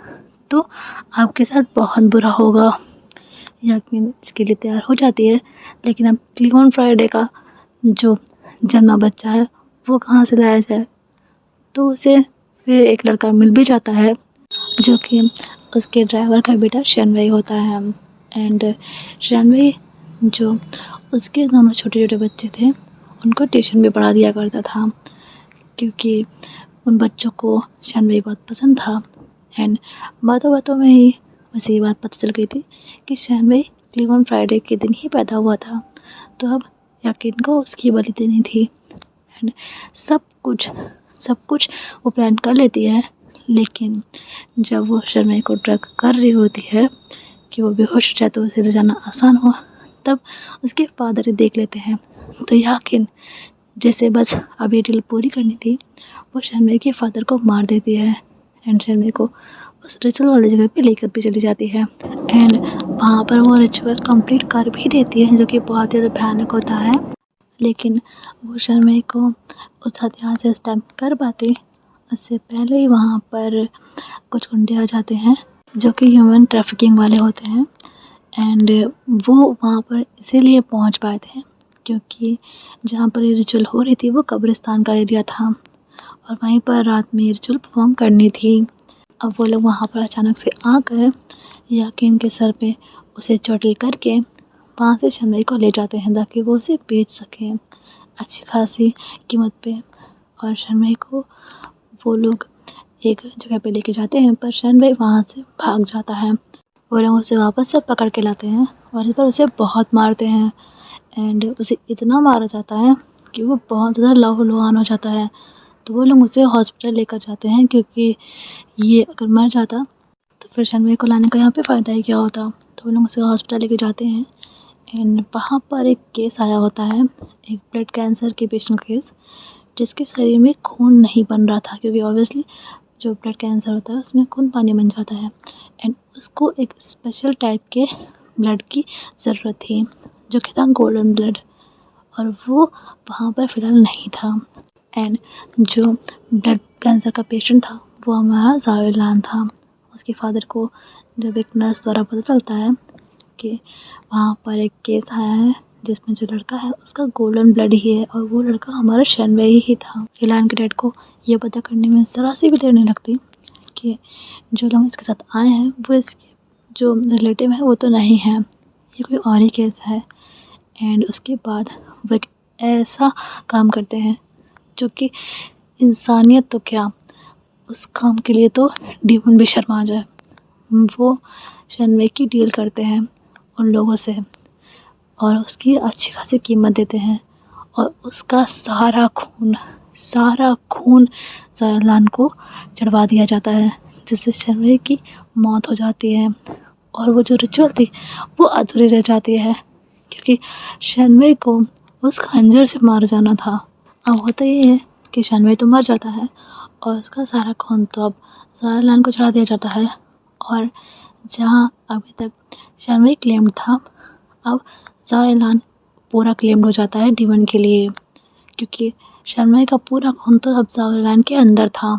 तो आपके साथ बहुत बुरा होगा। यकीन इसके लिए तैयार हो जाती है। लेकिन अब क्लियन फ्राइडे का जो जन्मा बच्चा है वो कहाँ से लाया जाए, तो उसे फिर एक लड़का मिल भी जाता है जो कि उसके ड्राइवर का बेटा शनवई होता है। एंड शनवई जो उसके दोनों छोटे छोटे बच्चे थे उनको ट्यूशन भी पढ़ा दिया करता था, क्योंकि उन बच्चों को शनवई बहुत पसंद था। एंड बातों बातों में ही उसे ये बात पता चल गई थी कि शनवई क्लियन फ्राइडे के दिन ही पैदा हुआ था, तो अब यकीन को उसकी बलि देनी थी। एंड सब कुछ वो प्लान कर लेती है। लेकिन जब वो शनवई को ड्रग कर रही होती है कि वो बेहोश हो जाए तो उसे ले जाना आसान हो, तब उसके फादर ही देख लेते हैं। तो यकीन जैसे बस अब ये डील पूरी करनी थी, वो शनवई के फादर को मार देती है। एंड शनवई को उस रिचुअल वाली जगह पे लेकर भी चली जाती है। एंड वहाँ पर वो रिचुअल कंप्लीट कर भी देती है, जो कि बहुत ही ज़्यादा भयानक होता है। लेकिन वो शनवई को उस हथियार से स्टैम्प कर पाती उससे पहले ही वहाँ पर कुछ गुंडे आ जाते हैं जो कि ह्यूमन ट्रैफिकिंग वाले होते हैं। एंड वो वहाँ पर इसीलिए पहुँच पाए थे क्योंकि जहाँ पर ये रिचुअल हो रही थी वो कब्रिस्तान का एरिया था और वहीं पर रात में ये रिचुअल परफॉर्म करनी थी। अब वो लोग वहाँ पर अचानक से आकर यकीन के सर पे उसे चोटिल करके वहाँ से शनवई को ले जाते हैं ताकि वो उसे बेच सकें अच्छी खासी कीमत पे। और शनवई को वो लोग एक जगह पे लेके जाते हैं, पर शनवई वहाँ से भाग जाता है। वो लोग उसे वापस से पकड़ के लाते हैं और इस पर उसे बहुत मारते हैं। एंड उसे इतना मारा जाता है कि वो बहुत ज़्यादा लहूलुहान हो जाता है। तो वो लोग उसे हॉस्पिटल लेकर जाते हैं क्योंकि ये अगर मर जाता तो फिर शनवई को लाने का यहाँ पे फ़ायदा ही क्या होता। तो वो लोग उसे हॉस्पिटल लेके जाते हैं। एंड वहाँ पर एक केस आया होता है, एक ब्लड कैंसर के पेशेंट का केस, जिसके शरीर में खून नहीं बन रहा था क्योंकि ऑब्वियसली जो ब्लड कैंसर होता है उसमें खून पानी बन जाता है। एंड उसको एक स्पेशल टाइप के ब्लड की ज़रूरत थी जो कि था गोल्डन ब्लड, और वो वहाँ पर फ़िलहाल नहीं था। एंड जो ब्लड कैंसर का पेशेंट था वो हमारा ज़ावेलान था। उसके फादर को जब एक नर्स द्वारा पता चलता है कि वहाँ पर एक केस आया है जिसमें जो लड़का है उसका गोल्डन ब्लड ही है और वो लड़का हमारा शनवई ही था। इलान के डैड को ये पता करने में ज़रा सी भी देर नहीं लगती कि जो लोग इसके साथ आए हैं वो इसके जो रिलेटिव है वो तो नहीं है, ये कोई और ही केस है। एंड उसके बाद वो एक ऐसा काम करते हैं जो कि इंसानियत तो क्या, उस काम के लिए तो डीमन भी शर्मा जाए। वो शनवई की डील करते हैं उन लोगों से और उसकी अच्छी खासी कीमत देते हैं और उसका सारा खून ज़ावेलान को चढ़वा दिया जाता है, जिससे शनवई की मौत हो जाती है। और वो जो रिचुअल थी वो अधूरी रह जाती है क्योंकि शनवई को उस खंजर से मार जाना था। अब होता ये है कि शनवई तो मर जाता है और उसका सारा खून तो अब ज़ावेलान को चढ़ा दिया जाता है। और जहाँ अभी तक शनवई क्लेम्ड था, अब ज़ावेलान पूरा क्लेम्ड हो जाता है डीमन के लिए, क्योंकि शनवई का पूरा खून तो अब ज़ावेलान के अंदर था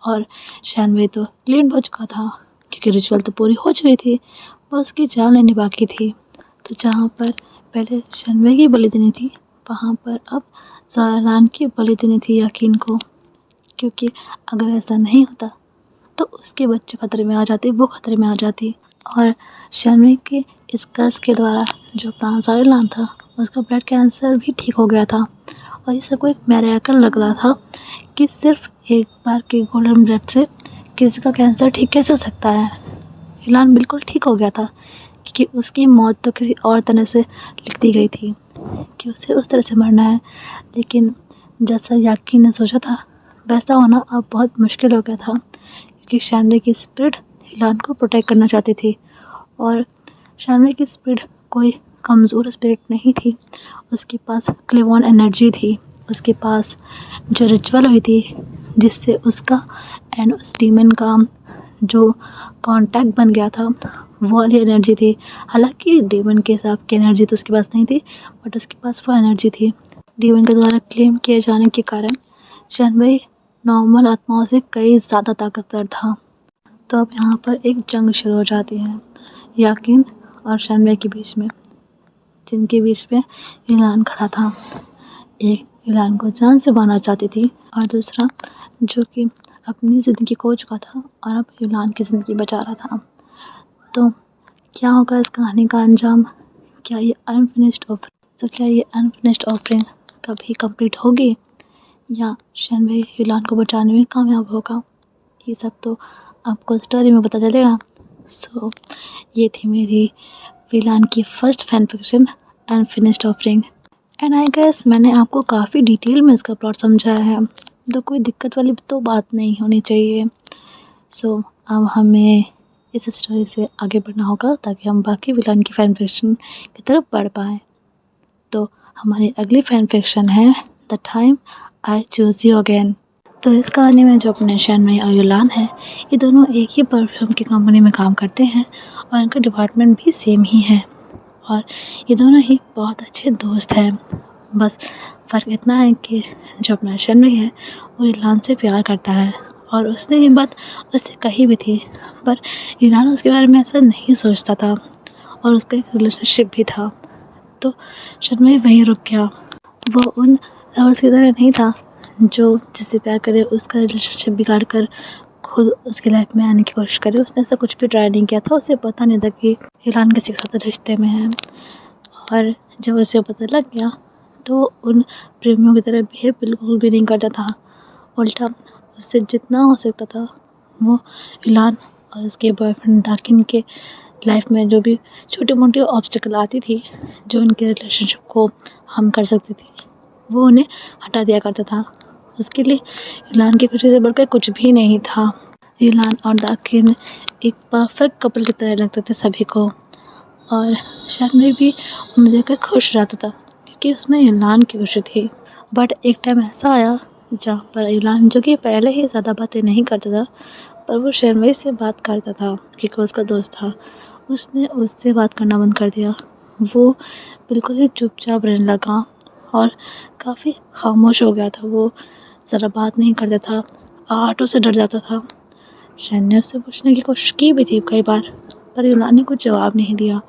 और शनवई तो क्लेम्ड हो चुका था क्योंकि रिचुअल तो पूरी हो चुकी थी, बस उसकी जान लेनी बाकी थी। तो जहाँ पर पहले शनवई की बलि देनी थी वहाँ पर अब ज़ावेलान की बलि देनी थी यकीन को, क्योंकि अगर ऐसा नहीं होता तो उसके बच्चे खतरे में आ जाते, वो खतरे में आ जाती। और शनवई के इस कर्स के द्वारा जो अपना ज़ावेलान था उसका ब्लड कैंसर भी ठीक हो गया था और ये सबको एक मिरेकल लग रहा था कि सिर्फ एक बार के गोल्डन ब्लड से किसी का कैंसर ठीक कैसे हो सकता है। इलान बिल्कुल ठीक हो गया था क्योंकि उसकी मौत तो किसी और तरह से लिख दी गई थी कि उसे उस तरह से मरना है। लेकिन जैसा याकीन ने सोचा था वैसा होना अब बहुत मुश्किल हो गया था क्योंकि शनवई की स्पिरिट इलान को प्रोटेक्ट करना चाहती थी और शनवई की स्पिरिट कोई कमज़ोर स्पिरिट नहीं थी, उसके पास क्लेवन एनर्जी थी, उसके पास जो रिचुअल हुई थी जिससे उसका एंड उस डीमन का जो कांटेक्ट बन गया था वो वाली एनर्जी थी। हालांकि डीमन के हिसाब की एनर्जी तो उसके पास नहीं थी, बट उसके पास वो एनर्जी थी। डीमन के द्वारा क्लेम किए जाने के कारण शनवई नॉर्मल आत्माओं से कई ज़्यादा ताकतवर था। तो अब यहाँ पर एक जंग शुरू हो जाती है याकिन और शनवई के बीच में, जिनके बीच में इलान खड़ा था। एक इलान को जान से मारना चाहती थी और दूसरा जो कि अपनी ज़िंदगी खो चुका था और अब इलान की ज़िंदगी बचा रहा था। तो क्या होगा इस कहानी का अंजाम? क्या ये अनफिनिश्ड ऑफरिंग कभी कंप्लीट होगी या शनवई इलान को बचाने में कामयाब होगा? ये सब तो आपको स्टोरी में पता चलेगा। सो ये थी मेरी इलान की first fan fiction unfinished offering. And I guess मैंने आपको काफ़ी डिटेल में इसका प्लॉट समझाया है, तो कोई दिक्कत वाली तो बात नहीं होनी चाहिए। सो अब हमें इस स्टोरी से आगे बढ़ना होगा ताकि हम बाकी विलन की फैन फिक्शन की तरफ बढ़ पाएँ। तो हमारी अगली फैन फिक्शन है the time I choose you again. तो इस कहानी में जो अपने शनवई और इलान है, ये दोनों एक ही परफ्यूम की कंपनी में काम करते हैं और इनका डिपार्टमेंट भी सेम ही है और ये दोनों ही बहुत अच्छे दोस्त हैं। बस फ़र्क इतना है कि जो अपना शनवई है वो इलान से प्यार करता है और उसने ये बात उससे कही भी थी, पर इलान उसके बारे में ऐसा नहीं सोचता था और उसका एक रिलेशनशिप भी था। तो शनवई वहीं रुक गया। वो उन लवर्स की तरह नहीं था जो जिससे प्यार करे उसका रिलेशनशिप बिगाड़ कर खुद उसकी लाइफ में आने की कोशिश करे। उसने ऐसा कुछ भी ट्राई नहीं किया था। उसे पता नहीं था कि इलान किसी के साथ रिश्ते में है और जब उसे पता लग गया तो उन प्रेमियों की तरह बिहेव बिल्कुल भी नहीं करता था। उल्टा उससे जितना हो सकता था वो इलान और उसके बॉयफ्रेंड दाकिन के लाइफ में जो भी छोटी मोटी ऑब्स्टिकल आती थी जो उनके रिलेशनशिप को हार्म कर सकती थी, वो उन्हें हटा दिया करता था। उसके लिए इलान की खुशी से बढ़कर कुछ भी नहीं था। इलान और दाकिन एक परफेक्ट कपल की तरह लगते थे सभी को और शनवई भी उन्हें देखकर खुश रहता था क्योंकि उसमें इलान की खुशी थी। बट एक टाइम ऐसा आया जहाँ पर इलान, जो कि पहले ही ज़्यादा बातें नहीं करता था, पर वो शनवई से बात करता था क्योंकि उसका दोस्त था, उसने उससे बात करना बंद कर दिया। वो बिल्कुल ही चुपचाप रहने लगा और काफ़ी खामोश हो गया था। वो ज़रा बात नहीं करता था, आहटों से डर जाता था। शन ने उससे पूछने की कोशिश की भी थी कई बार, पर इलान ने कुछ जवाब नहीं दिया।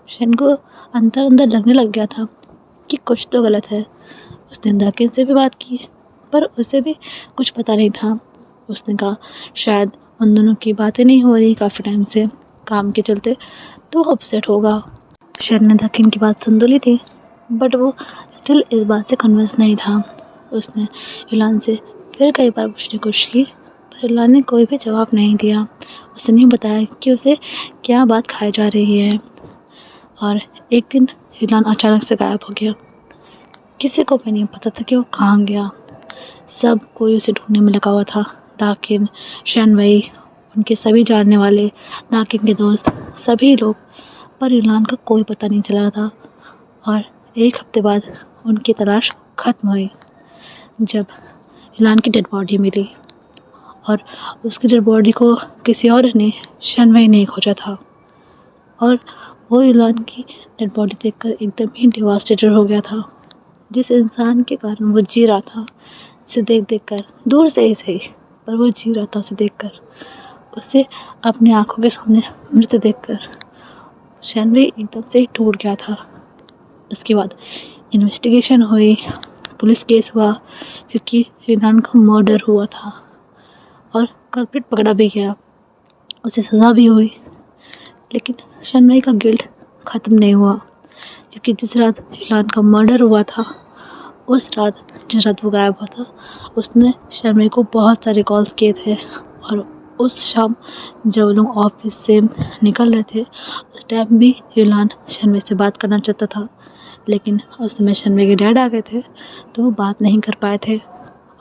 शन को अंदर अंदर लगने लग गया था कि कुछ तो गलत है। उसने दाकिन से भी बात की पर उसे भी कुछ पता नहीं था। उसने कहा शायद उन दोनों की बातें नहीं हो रही काफ़ी टाइम से काम के चलते, तो अपसेट होगा। शन ने दाकिन की बात सुन तो ली थी बट वो स्टिल इस बात से कन्विंस नहीं था। उसने इलान से फिर कई बार पूछने की कोशिश की पर इलान ने कोई भी जवाब नहीं दिया। उसने नहीं बताया कि उसे क्या बात खाई जा रही है। और एक दिन इलान अचानक से गायब हो गया। किसी को भी नहीं पता था कि वो कहाँ गया। सब कोई उसे ढूंढने में लगा हुआ था। दाकिन, शनवई, उनके सभी जानने वाले, दाकिन के दोस्त, सभी लोग, पर इलान का कोई पता नहीं चला था। और एक हफ्ते बाद उनकी तलाश ख़त्म हुई जब इलान की डेड बॉडी मिली और उसकी डेड बॉडी को किसी और ने, शनवई ने खोजा था और वो इलान की डेड बॉडी देखकर एकदम ही डिवास्टेटेड हो गया था। जिस इंसान के कारण वो जी रहा था, उसे देख कर, दूर से ही सही, पर वो जी रहा था उसे देखकर, उसे अपनी आंखों के सामने मृत देखकर शनवई एकदम से ही टूट गया था। उसके बाद इन्वेस्टिगेशन हुई, पुलिस केस हुआ क्योंकि इलान का मर्डर हुआ था और कल्प्रिट पकड़ा भी गया, उसे सज़ा भी हुई। लेकिन शनवई का गिल्ट ख़त्म नहीं हुआ क्योंकि जिस रात इलान का मर्डर हुआ था, उस रात जिस रात वो गायब हुआ था, उसने शनवई को बहुत सारे कॉल्स किए थे और उस शाम जब लोग ऑफिस से निकल रहे थे उस टाइम भी इलान शनवई से बात करना चाहता था, लेकिन उस समय शनवई के डैड आ गए थे तो वो बात नहीं कर पाए थे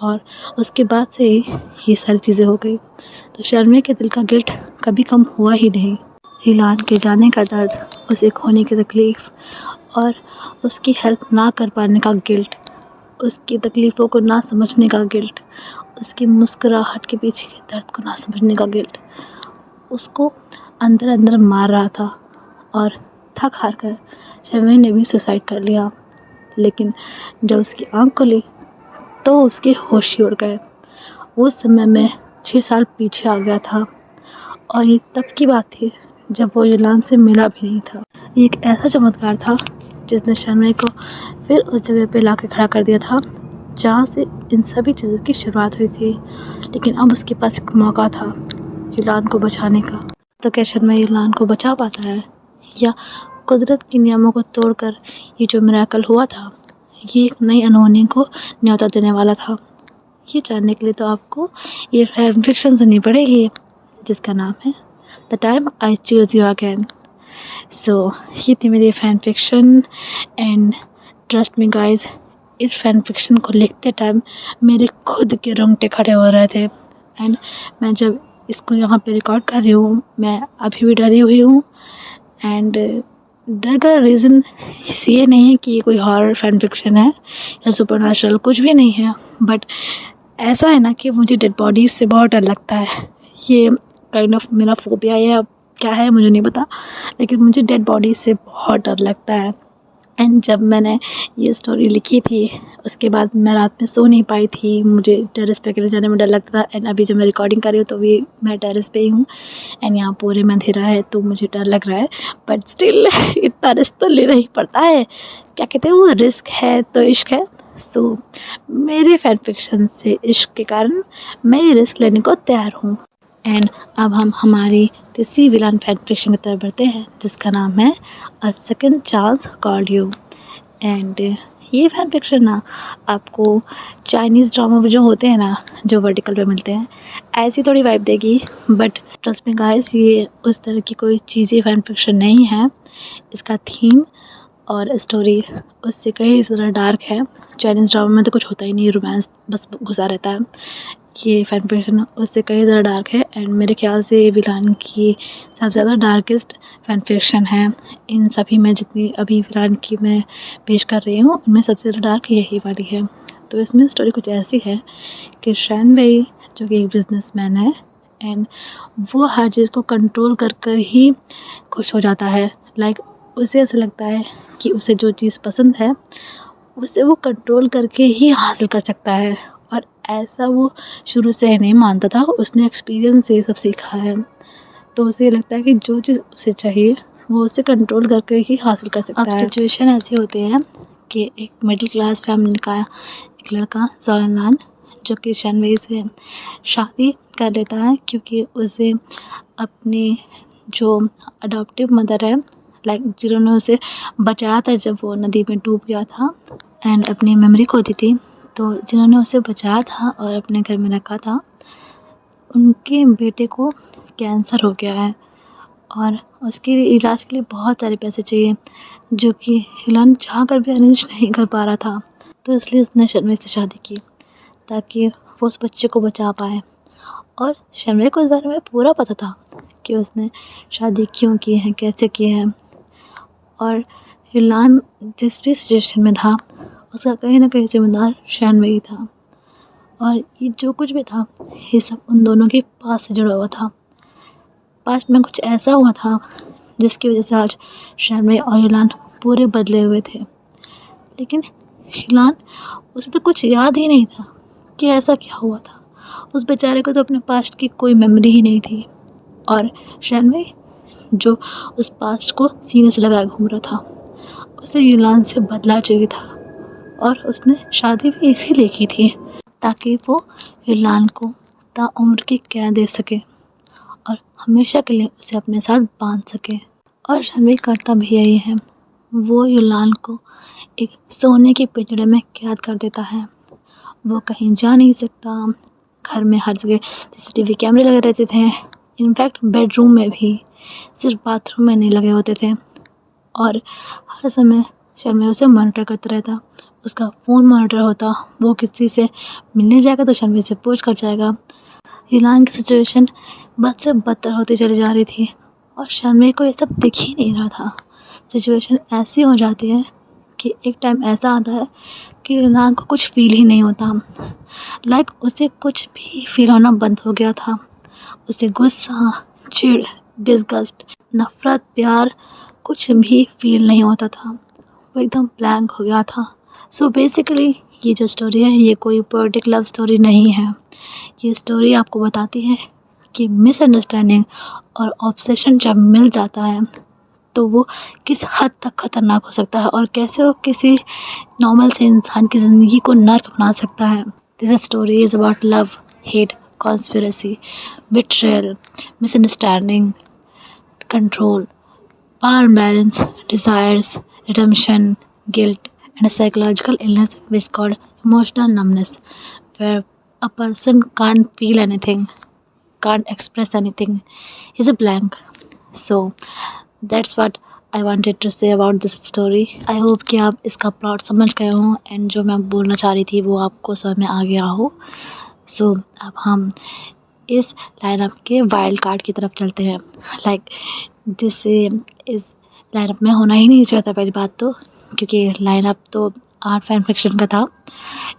और उसके बाद से ही ये सारी चीज़ें हो गई। तो शनवई के दिल का गिल्ट कभी कम हुआ ही नहीं। इलान के जाने का दर्द, उसे खोने की तकलीफ़ और उसकी हेल्प ना कर पाने का गिल्ट, उसकी तकलीफ़ों को ना समझने का गिल्ट, उसकी मुस्कुराहट के पीछे के दर्द को ना समझने का गिल्ट उसको अंदर अंदर मार रहा था। और थक हार कर शर्मी ने भी सुसाइड कर लिया। लेकिन जब उसकी आँख खुली तो उसके होश ही उड़ गए। उस समय मैं 6 साल पीछे आ गया था और ये तब की बात थी जब वो युलान से मिला भी नहीं था। ये एक ऐसा चमत्कार था जिसने शर्मी को फिर उस जगह पे ला के खड़ा कर दिया था जहाँ से इन सभी चीज़ों की शुरुआत हुई थी। लेकिन अब उसके पास एक मौका था युलान को बचाने का। तो क्या शर्मी युलान को बचा पाता है, या कुदरत के नियमों को तोड़कर ये जो मिरेकल हुआ था ये एक नई अनहोनी को न्योता देने वाला था? ये जानने के लिए तो आपको ये फैन फिक्शन सुननी पड़ेगी जिसका नाम है the time I choose you again. So ये थी मेरी fan fiction and trust me guys, इस फैन फिक्शन को लिखते टाइम मेरे खुद के रोंगटे खड़े हो रहे थे। एंड मैं जब इसको यहाँ पे रिकॉर्ड कर रही हूँ मैं अभी भी डरी हुई हूँ। एंड डर का रीज़न ये नहीं है कि ये कोई हॉरर फैन फिक्शन है या सुपरनैचुरल, कुछ भी नहीं है। बट ऐसा है ना कि मुझे डेड बॉडीज़ से बहुत डर लगता है। ये काइंड ऑफ मेरा फोबिया है या क्या है मुझे नहीं पता, लेकिन मुझे डेड बॉडीज़ से बहुत डर लगता है। एंड जब मैंने ये स्टोरी लिखी थी उसके बाद मैं रात में सो नहीं पाई थी, मुझे टेरेस पे अकेले जाने में डर लगता था। एंड अभी जब मैं रिकॉर्डिंग कर रही हूँ तो भी मैं टेरेस पे ही हूँ एंड यहाँ पूरे में अंधेरा है तो मुझे डर लग रहा है। बट स्टिल इतना रिस्क तो लेना ही पड़ता है, क्या कहते हैं वो रिस्क है तो इश्क है। सो मेरे फैन फिक्शन से इश्क के कारण मैं ये रिस्क लेने को तैयार हूँ। एंड अब हम हमारी तीसरी विलन फैन फिक्शन की तरफ बढ़ते हैं जिसका नाम है a second chance called you. And ये फैन फिक्शन ना आपको चाइनीज़ ड्रामा में जो होते हैं ना जो वर्टिकल पे मिलते हैं ऐसी थोड़ी वाइब देगी। बट ट्रस्ट मी गाइस ये उस तरह की कोई चीज़ी फैन फिक्शन नहीं है। इसका थीम और स्टोरी उससे कहीं ज़्यादा डार्क है। चाइनीज़ ड्रामा में तो कुछ होता ही नहीं, रोमांस बस घुसा रहता है। ये फैन फिक्शन उससे कहीं ज़्यादा डार्क है एंड मेरे ख्याल से ये विलान की सबसे ज़्यादा डार्केस्ट फैन फिक्शन है। इन सभी में जितनी अभी विलान की मैं पेश कर रही हूँ उनमें सबसे ज़्यादा डार्क यही वाली है। तो इसमें स्टोरी कुछ ऐसी है कि शैन वेई जो कि एक बिजनेसमैन है एंड वो हर चीज़ को कंट्रोल कर कर ही खुश हो जाता है। लाइक उसे ऐसा लगता है कि उसे जो चीज़ पसंद है उसे वो कंट्रोल करके ही हासिल कर सकता है। और ऐसा वो शुरू से नहीं मानता था, उसने एक्सपीरियंस से ये सब सीखा है। तो उसे ये लगता है कि जो चीज़ उसे चाहिए वो उसे कंट्रोल करके ही हासिल कर सकता है। अब सिचुएशन ऐसी होती है कि एक मिडिल क्लास फैमिली का एक लड़का ज़ोयान जो कि शैन वेई से शादी कर लेता है क्योंकि उसे अपनी जो अडॉप्टिव मदर है लाइक जिन्होंने उसे बचाया था जब वो नदी में डूब गया था एंड अपनी मेमोरी खो दी थी, तो जिन्होंने उसे बचाया था और अपने घर में रखा था उनके बेटे को कैंसर हो गया है और उसके इलाज के लिए बहुत सारे पैसे चाहिए जो कि हिलान चाह कर भी अरेंज नहीं कर पा रहा था। तो इसलिए उसने शर्मी से शादी की ताकि वो उस बच्चे को बचा पाए। और शर्मी को इस बारे में पूरा पता था कि उसने शादी क्यों की है, कैसे की है। और हिलान जिस भी सिचुएशन में था उसका कहीं ना कहीं ज़िम्मेदार शैन वेई था। और ये जो कुछ भी था ये सब उन दोनों के पास से जुड़ा हुआ था। पास्ट में कुछ ऐसा हुआ था जिसकी वजह से आज शैन वेई और हिलान पूरे बदले हुए थे। लेकिन हिलान उसे तो कुछ याद ही नहीं था कि ऐसा क्या हुआ था। उस बेचारे को तो अपने पास्ट की कोई मेमोरी ही नहीं थी। और शैन वेई जो उस पास्ट को सीने से लगाए घूम रहा था उसे हिलान से बदला चाहिए था। और उसने शादी भी इसीलिए की थी ताकि वो हिलान को ताउम्र की कैद दे सके और हमेशा के लिए उसे अपने साथ बांध सके। और शर्मी करता भी यही है, वो हिलान को एक सोने के पिंजरे में कैद कर देता है। वो कहीं जा नहीं सकता, घर में हर जगह सीसीटीवी कैमरे लगे रहते थे, इनफैक्ट बेडरूम में भी, सिर्फ बाथरूम में नहीं लगे होते थे। और हर समय शर्मी उसे मॉनिटर करता रहता, उसका फ़ोन मॉनिटर होता, वो किसी से मिलने जाएगा तो शर्मी से पूछ कर जाएगा। हिलान की सिचुएशन बद से बदतर होती चली जा रही थी और शर्मी को ये सब दिख ही नहीं रहा था। सिचुएशन ऐसी हो जाती है कि एक टाइम ऐसा आता है कि यूलान को कुछ फ़ील ही नहीं होता। लाइक उसे कुछ भी फ़ील होना बंद हो गया था। उसे गुस्सा, चिढ़, डिस्गस्ट, नफ़रत, प्यार कुछ भी फ़ील नहीं होता था। वो एकदम ब्लैंक हो गया था। सो बेसिकली ये जो स्टोरी है ये कोई पोएटिक लव स्टोरी नहीं है। ये स्टोरी आपको बताती है कि मिसअंडरस्टैंडिंग और ऑब्सेशन जब मिल जाता है तो वो किस हद तक ख़तरनाक हो सकता है और कैसे वो किसी नॉर्मल से इंसान की ज़िंदगी को नर्क बना सकता है। This story is about love, hate, conspiracy, betrayal, misunderstanding, control, power imbalance, desires, redemption, guilt, and a psychological illness which called emotional numbness, where a person can't feel anything, can't express anything, is a blank. So that's what I wanted to say about this story. I hope कि आप इसका प्लॉट समझ गए हों एंड जो मैं बोलना चाह रही थी वो आपको समझ में आ गया हो। सो अब हम इस लाइनअप के वाइल्ड कार्ड की तरफ चलते हैं। लाइक जिससे इस लाइनअप में होना ही नहीं चाहिए था पहली बात तो, क्योंकि लाइनअप तो आर्ट फैन फिक्शन का था।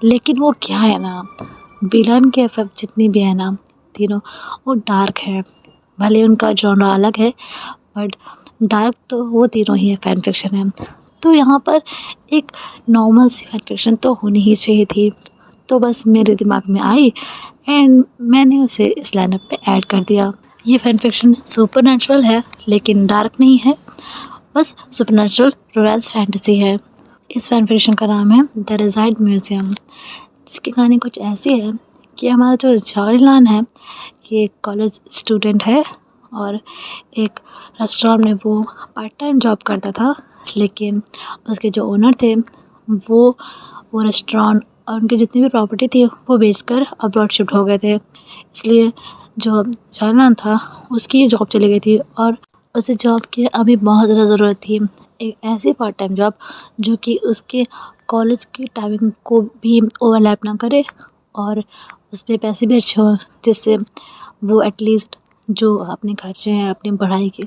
लेकिन वो क्या है ना, विलन के इफेक्ट जितनी भी है ना तीनों, वो डार्क है। भले उनका जॉनरा अलग है बट डार्क तो वो तीनों ही है, फैन फिक्शन है। तो यहाँ पर एक नॉर्मल सी फैन फिक्शन तो होनी ही चाहिए थी। तो बस मेरे दिमाग में आई एंड मैंने उसे इस लाइनअप पे ऐड कर दिया। ये फैन फिक्शन सुपरनैचुरल है लेकिन डार्क नहीं है, बस सुपरनैचुरल रोमांस फैंटेसी है। इस फैन फिक्शन का नाम है द रेजाइड म्यूज़ियम, जिसकी कहानी कुछ ऐसी है कि हमारा जो जॉयलान है ये एक कॉलेज स्टूडेंट है और एक रेस्टोरेंट में वो पार्ट टाइम जॉब करता था। लेकिन उसके जो ओनर थे वो रेस्टोरेंट और उनकी जितनी भी प्रॉपर्टी थी वो बेचकर अब्रॉड शिफ्ट हो गए थे। इसलिए जो जॉयलान था उसकी जॉब चली गई थी और उसे जॉब की अभी बहुत ज़्यादा ज़रूरत थी। एक ऐसी पार्ट टाइम जॉब जो कि उसके कॉलेज की टाइमिंग को भी ओवरलैप ना करे और उसपे पैसे भी अच्छे हों, जिससे वो एटलीस्ट जो अपने खर्चे हैं अपनी पढ़ाई के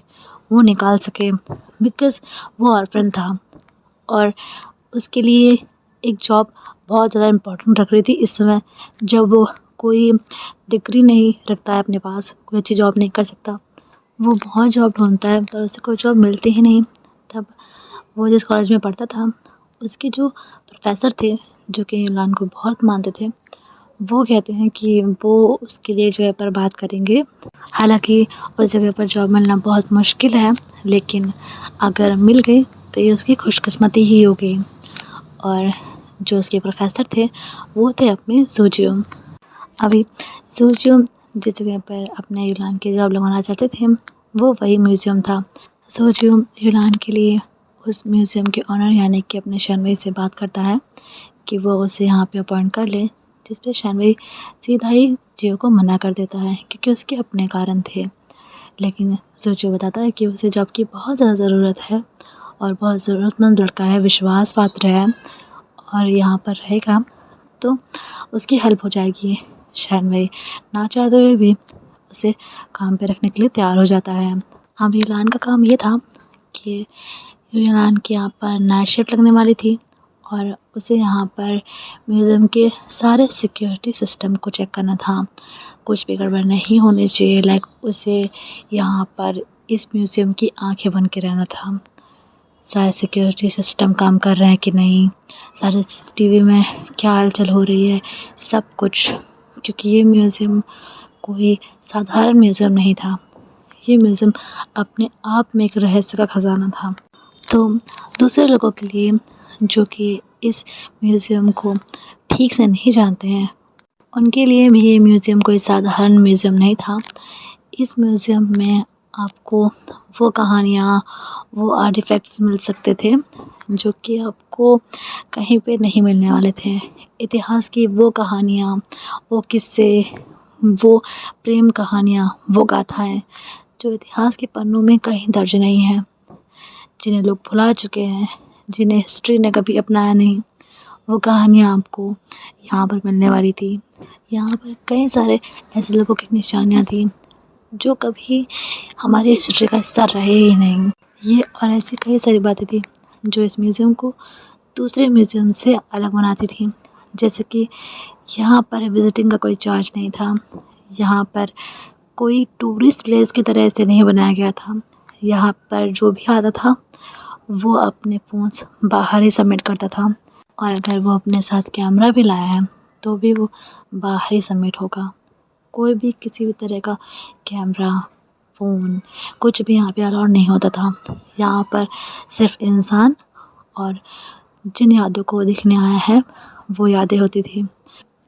वो निकाल सके। बिकॉज़ वो ऑर्फन था और उसके लिए एक जॉब बहुत ज़्यादा इम्पोर्टेंट रख रही थी इस समय, जब वो कोई डिग्री नहीं रखता है अपने पास, कोई अच्छी जॉब नहीं कर सकता। वो बहुत जॉब ढूंढता है पर उसे कोई जॉब मिलती ही नहीं। तब वो जिस कॉलेज में पढ़ता था उसके जो प्रोफेसर थे जो कि यूलान को बहुत मानते थे, वो कहते हैं कि वो उसके लिए जगह पर बात करेंगे। हालांकि उस जगह पर जॉब मिलना बहुत मुश्किल है, लेकिन अगर मिल गई तो ये उसकी खुशकिस्मती ही होगी। और जो उसके प्रोफेसर थे वो थे अपने सूजियो। अभी सूजियो जिस जगह पर अपने यूलान की जॉब लगवाना चाहते थे वो वही म्यूज़ियम था। सूजियो यूलान के लिए उस म्यूज़ियम के ऑनर यानी कि अपने शनवई से बात करता है कि वो उसे यहाँ पे अपॉइंट कर ले, जिस पे शनवई सीधा ही जियो को मना कर देता है क्योंकि उसके अपने कारण थे। लेकिन सूजियो बताता है कि उसे जॉब की बहुत ज़्यादा ज़रूरत है और बहुत ज़रूरतमंद लड़का है, विश्वास पात्र है और यहाँ पर रहेगा तो उसकी हेल्प हो जाएगी। शनवई ना चाहते हुए भी उसे काम पे रखने के लिए तैयार हो जाता है। अब यूलान का काम ये था कि यूलान के यहाँ पर नाइट शिफ्ट लगने वाली थी और उसे यहाँ पर म्यूज़ियम के सारे सिक्योरिटी सिस्टम को चेक करना था। कुछ भी गड़बड़ नहीं होनी चाहिए। लाइक उसे यहाँ पर इस म्यूज़ियम की आंखें बन के रहना था। सारे सिक्योरिटी सिस्टम काम कर रहे हैं कि नहीं, सारे सीसीटीवी में क्या हलचल हो रही है, सब कुछ। क्योंकि ये म्यूज़ियम कोई साधारण म्यूज़ियम नहीं था, ये म्यूज़ियम अपने आप में एक रहस्य का ख़जाना था। तो दूसरे लोगों के लिए जो कि इस म्यूज़ियम को ठीक से नहीं जानते हैं, उनके लिए भी ये म्यूज़ियम कोई साधारण म्यूज़ियम नहीं था। इस म्यूज़ियम में आपको वो कहानियाँ, वो आर्टिफैक्ट्स मिल सकते थे जो कि आपको कहीं पे नहीं मिलने वाले थे। इतिहास की वो कहानियाँ, वो किस्से, वो प्रेम कहानियाँ, वो गाथाएँ जो इतिहास के पन्नों में कहीं दर्ज नहीं हैं, जिन्हें लोग भुला चुके हैं, जिन्हें हिस्ट्री ने कभी अपनाया नहीं, वो कहानियाँ आपको यहाँ पर मिलने वाली थी। यहाँ पर कई सारे ऐसे लोगों की निशानियाँ थी जो कभी हमारी हिस्ट्री का हिस्सा रहे ही नहीं। ये और ऐसी कई सारी बातें थी जो इस म्यूज़ियम को दूसरे म्यूज़ियम से अलग बनाती थी। जैसे कि यहाँ पर विज़िटिंग का कोई चार्ज नहीं था। यहाँ पर कोई टूरिस्ट प्लेस की तरह इसे नहीं बनाया गया था। यहाँ पर जो भी आता था वो अपने फ़ोन्स बाहर ही सबमिट करता था, और अगर वो अपने साथ कैमरा भी लाया है तो भी वो बाहर ही सबमिट होगा। कोई भी किसी भी तरह का कैमरा, फ़ोन कुछ भी यहाँ पे अलाउड नहीं होता था। यहाँ पर सिर्फ़ इंसान और जिन यादों को दिखने आया है वो यादें होती थी।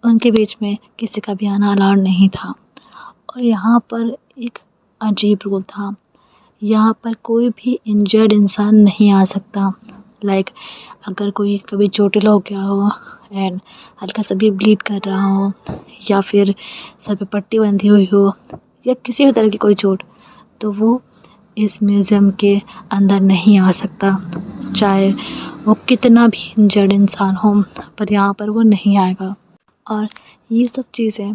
उनके बीच में किसी का भी आना अलाउड नहीं था। और यहाँ पर एक अजीब रूल था। यहाँ पर कोई भी इंजर्ड इंसान नहीं आ सकता। लाइक अगर कोई कभी चोटिल हो गया हो एंड हल्का सा भी ब्लीड कर रहा हो, या फिर सर पे पट्टी बंधी हुई हो, या किसी भी तरह की कोई चोट, तो वो इस म्यूज़ियम के अंदर नहीं आ सकता। चाहे वो कितना भी इंजर्ड इंसान हो, पर यहाँ पर वो नहीं आएगा। और ये सब चीज़ें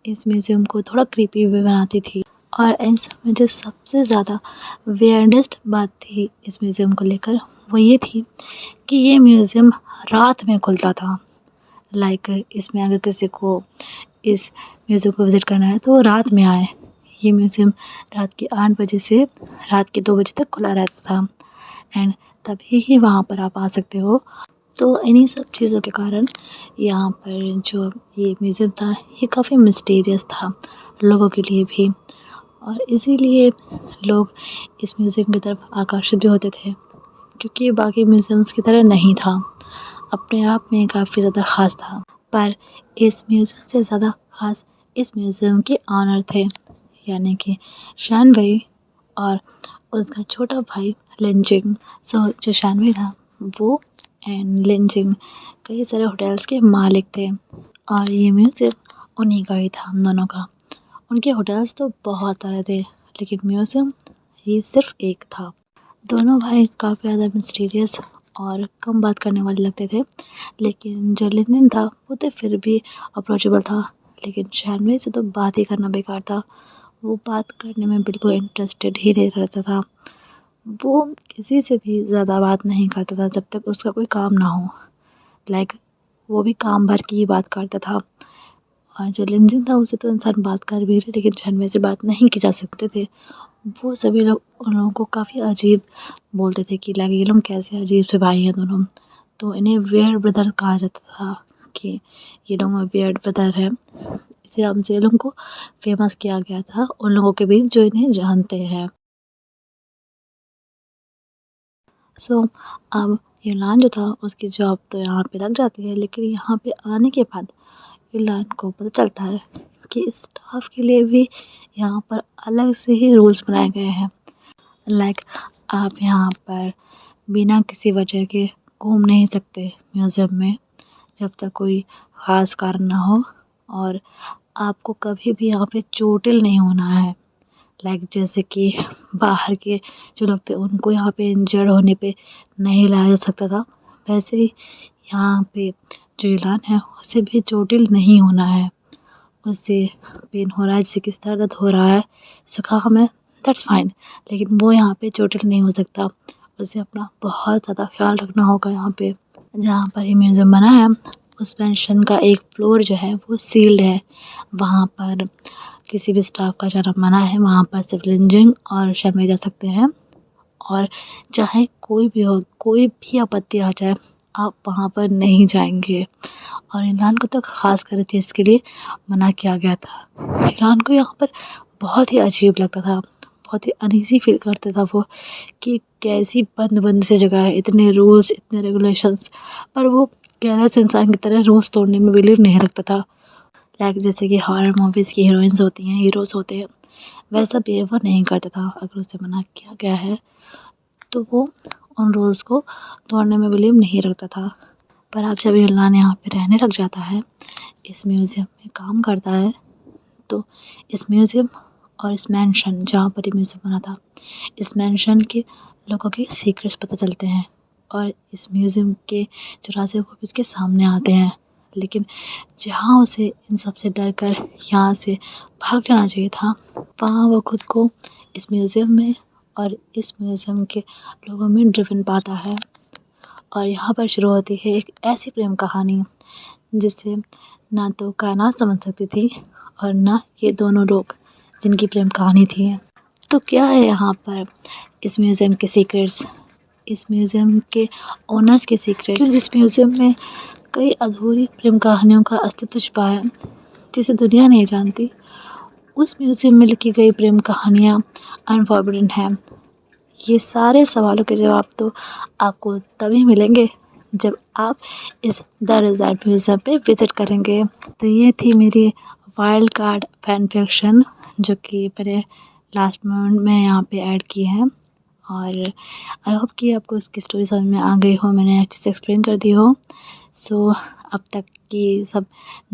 इस म्यूज़ियम को थोड़ा क्रीपी भी बनाती थी। और इन सब में जो सबसे ज़्यादा वियर्डेस्ट बात थी इस म्यूज़ियम को लेकर, वो ये थी कि ये म्यूज़ियम रात में खुलता था। लाइक इसमें अगर किसी को इस म्यूज़ियम को विज़िट करना है तो वो रात में आए। ये म्यूज़ियम रात के 8 बजे से रात के 2 बजे तक खुला रहता था, एंड तभी ही वहाँ पर आप आ सकते हो। तो इन्हीं सब चीज़ों के कारण यहाँ पर जो ये म्यूज़ियम था ये काफ़ी मिस्टीरियस था लोगों के लिए भी, और इसीलिए लोग इस म्यूज़ियम की तरफ आकर्षित भी होते थे, क्योंकि ये बाकी म्यूज़ियम्स की तरह नहीं था। अपने आप में काफ़ी ज़्यादा ख़ास था। पर इस म्यूज़ियम से ज़्यादा ख़ास इस म्यूज़ियम के ऑनर थे, यानी कि शानवई और उसका छोटा भाई लिनजिंग। सो जो शानवई था वो एंड लिनजिंग कई सारे होटल्स के मालिक थे, और ये म्यूज़ियम उन्हीं का ही था, हम दोनों का। उनके होटल्स तो बहुत सारे थे, लेकिन म्यूज़ियम ये सिर्फ़ एक था। दोनों भाई काफ़ी ज़्यादा मिस्टीरियस और कम बात करने वाले लगते थे, लेकिन जो लिनजिंग था वो तो फिर भी अप्रोचेबल था। लेकिन शानवई से तो बात ही करना बेकार था। वो बात करने में बिल्कुल इंटरेस्टेड ही नहीं रहता था। वो किसी से भी ज़्यादा बात नहीं करता था जब तक उसका कोई काम ना हो। लाइक वो भी काम भर की ही बात करता था। और जो लिनजिंग था उससे तो इंसान बात कर भी रहे, लेकिन शानवई से बात नहीं की जा सकते थे। वो सभी लोग उन लोगों को काफ़ी अजीब बोलते थे कि लाइक ये लोग कैसे अजीब से भाई हैं दोनों। तो इन्हें वियर्ड ब्रदर कहा जाता था कि ये लोग वियर्ड ब्रदर है। इसी नाम से ये लोगों को फेमस किया गया था उन लोगों के बीच जो इन्हें जानते हैं। सो अब युलान जो था उसकी जॉब तो यहाँ पे लग जाती है, लेकिन यहाँ पे आने के बाद युलान को पता चलता है कि स्टाफ के लिए भी यहाँ पर अलग से ही रूल्स बनाए गए हैं। लाइक आप यहाँ पर बिना किसी वजह के घूम नहीं सकते म्यूज़ियम में जब तक कोई ख़ास कारण ना हो, और आपको कभी भी यहाँ पे चोटिल नहीं होना है। लाइक जैसे कि बाहर के जो लोग थे उनको यहाँ पे इंजर्ड होने पे नहीं लाया जा सकता था, वैसे ही यहाँ पे जो युलान है उसे भी चोटिल नहीं होना है। उससे पेन हो रहा है, जैसे कि सर दर्द हो रहा है, जुकाम है, दैट्स फाइन, लेकिन वो यहाँ पे चोटिल नहीं हो सकता। उसे अपना बहुत ज़्यादा ख्याल रखना होगा। यहाँ पे जहाँ पर ये म्यूज़ियम बना है उस पेंशन का एक फ्लोर जो है वो सील्ड है। वहाँ पर किसी भी स्टाफ का जाना मना है। वहाँ पर सिर्फ लिनजिंग और शानवई जा सकते हैं, और चाहे कोई भी हो, कोई भी आपत्ति आ जाए, आप वहाँ पर नहीं जाएंगे। और इमरान को तो ख़ास कर इस चीज़ के लिए मना किया गया था। इमरान को यहाँ पर बहुत ही अजीब लगता था, बहुत ही अनईज़ी फ़ील करता था वो कि कैसी बंद सी जगह है, इतने रूल्स, इतने रेगुलेशंस, पर वो केयरलेस इंसान की तरह रूल्स तोड़ने में बिलीव नहीं रखता था। लाइक जैसे कि हॉरर मूवीज़ की हीरोइंस होती हैं, हीरोज़ होते हैं, वैसा बिहेव वो नहीं करता था। अगर उसे मना किया गया है तो वो उन रूल्स को तोड़ने में बिलीव नहीं रखता था। पर अब जब युलान यहाँ पे रहने लग जाता है, इस म्यूज़ियम में काम करता है, तो इस म्यूज़ियम और इस मैंशन जहाँ पर ये म्यूज़ियम बना था, इस मैंशन के लोगों के सीक्रेट्स पता चलते हैं, और इस म्यूज़ियम के जो राज़ है वो इसके सामने आते हैं। लेकिन जहाँ उसे इन सब से डर कर यहाँ से भाग जाना चाहिए था, वहाँ वो खुद को इस म्यूज़ियम में और इस म्यूज़ियम के लोगों में ड्रिवन पाता है। और यहाँ पर शुरू होती है एक ऐसी प्रेम कहानी जिससे ना तो कायनात समझ सकती थी और ना ये दोनों लोग जिनकी प्रेम कहानी थी। तो क्या है यहाँ पर इस म्यूज़ियम के सीक्रेट्स, इस म्यूज़ियम के ओनर्स के सीक्रेट्स, जिस म्यूज़ियम में कई अधूरी प्रेम कहानियों का अस्तित्व छुपा है जिसे दुनिया नहीं जानती। उस म्यूज़ियम में लिखी गई प्रेम कहानियाँ अनफॉरबिडन हैं। ये सारे सवालों के जवाब तो आपको तभी मिलेंगे जब आप इस द रिज़ॉर्ट म्यूज़ियम पे विज़िट करेंगे। तो ये थी मेरी वाइल्ड कार्ड फैन फिक्शन जो कि मैंने लास्ट मोमेंट में यहाँ पे ऐड की है। और आई होप कि आपको इसकी स्टोरी समझ में आ गई हो, मैंने अच्छे से एक्सप्लेन कर दी हो। सो अब तक की सब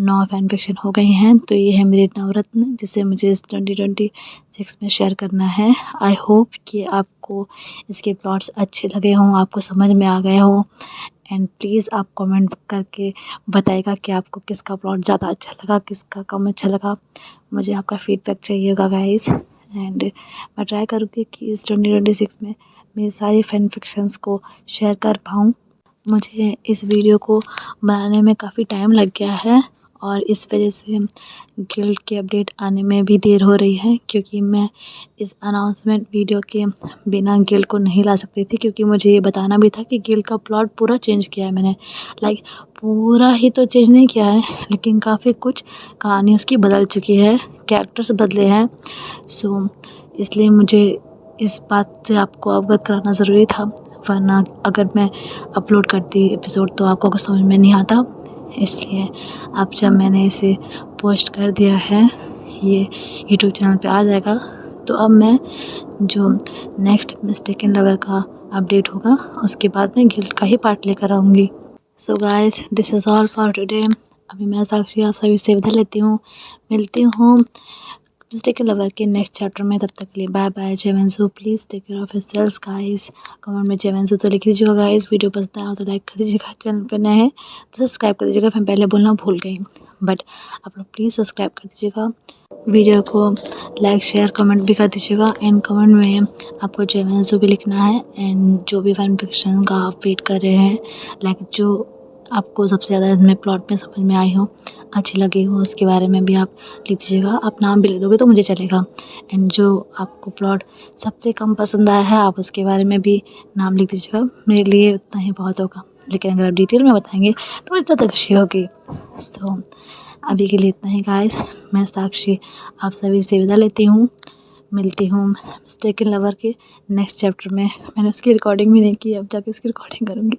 9 फैन फिक्शन हो गई हैं। तो ये है मेरे नवरत्न जिसे मुझे इस 2026 में शेयर करना है। आई होप कि आपको इसके प्लॉट्स अच्छे लगे हों, आपको समझ में आ गए हों। एंड प्लीज़ आप कमेंट करके बताइएगा कि आपको किसका प्लॉट ज़्यादा अच्छा लगा, किसका कम अच्छा लगा। मुझे आपका फीडबैक चाहिए होगा गाइस। एंड मैं ट्राई करूँगी कि इस 2026 में मेरी सारी फैन फिक्शंस को शेयर कर पाऊँ। मुझे इस वीडियो को बनाने में काफ़ी टाइम लग गया है और इस वजह से गिल्ड की अपडेट आने में भी देर हो रही है क्योंकि मैं इस अनाउंसमेंट वीडियो के बिना गिल्ड को नहीं ला सकती थी, क्योंकि मुझे ये बताना भी था कि गिल्ड का प्लॉट पूरा चेंज किया है मैंने। लाइक पूरा ही तो चेंज नहीं किया है लेकिन काफ़ी कुछ कहानी उसकी बदल चुकी है, कैरेक्टर्स बदले हैं। सो इसलिए मुझे इस बात से आपको अवगत कराना ज़रूरी था, वरना अगर मैं अपलोड करती एपिसोड तो आपको कुछ समझ में नहीं आता। इसलिए अब जब मैंने इसे पोस्ट कर दिया है, ये यूट्यूब चैनल पे आ जाएगा, तो अब मैं जो नेक्स्ट मिस्टेकन लवर का अपडेट होगा उसके बाद मैं गिल्ड का ही पार्ट लेकर आऊँगी। So guys this is all for today. अभी मैं साक्षी आप सभी से विदा लेती हूँ, मिलती हूँ मिस्टेकन लवर के नेक्स्ट चैप्टर में। तब तक के लिए बाय बाय। जेवेंसो please take care of yourselves guys. Comment में जेवेंसो तो लिख दीजिएगा गाइस। वीडियो पसंद आया तो लाइक कर दीजिएगा, चैनल पर नए हैं तो सब्सक्राइब कर दीजिएगा। मैं पहले बोलना भूल गई बट आप लोग प्लीज़ सब्सक्राइब कर दीजिएगा। वीडियो को लाइक शेयर कमेंट भी कर दीजिएगा। एंड कमेंट में आपको जेवेंसो भी लिखना है एंड जो भी फैन फिक्शन का आप वेट कर रहे हैं, लाइक जो आपको सबसे ज़्यादा इसमें प्लॉट में समझ में आई हो, अच्छी लगी हो, उसके बारे में भी आप लिख दीजिएगा। आप नाम भी लिख दोगे तो मुझे चलेगा। एंड जो आपको प्लॉट सबसे कम पसंद आया है आप उसके बारे में भी नाम लिख दीजिएगा। मेरे लिए उतना ही बहुत होगा, लेकिन अगर आप डिटेल में बताएंगे तो मुझे ज़्यादा खुशी होगी। सो अभी के लिए इतना ही गाइस। मैं साक्षी आप सभी से विदा लेती हूँ, मिलती हूँ मिस्टेकन लवर के नेक्स्ट चैप्टर में। मैंने उसकी रिकॉर्डिंग भी नहीं की, अब जाके उसकी रिकॉर्डिंग करूँगी।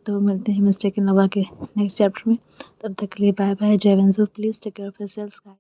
तो मिलते हैं मिस्टेकन लवर के नेक्स्ट चैप्टर में। तब तक के लिए बाय बाय। जेवेंसो please take care of yourselves guys.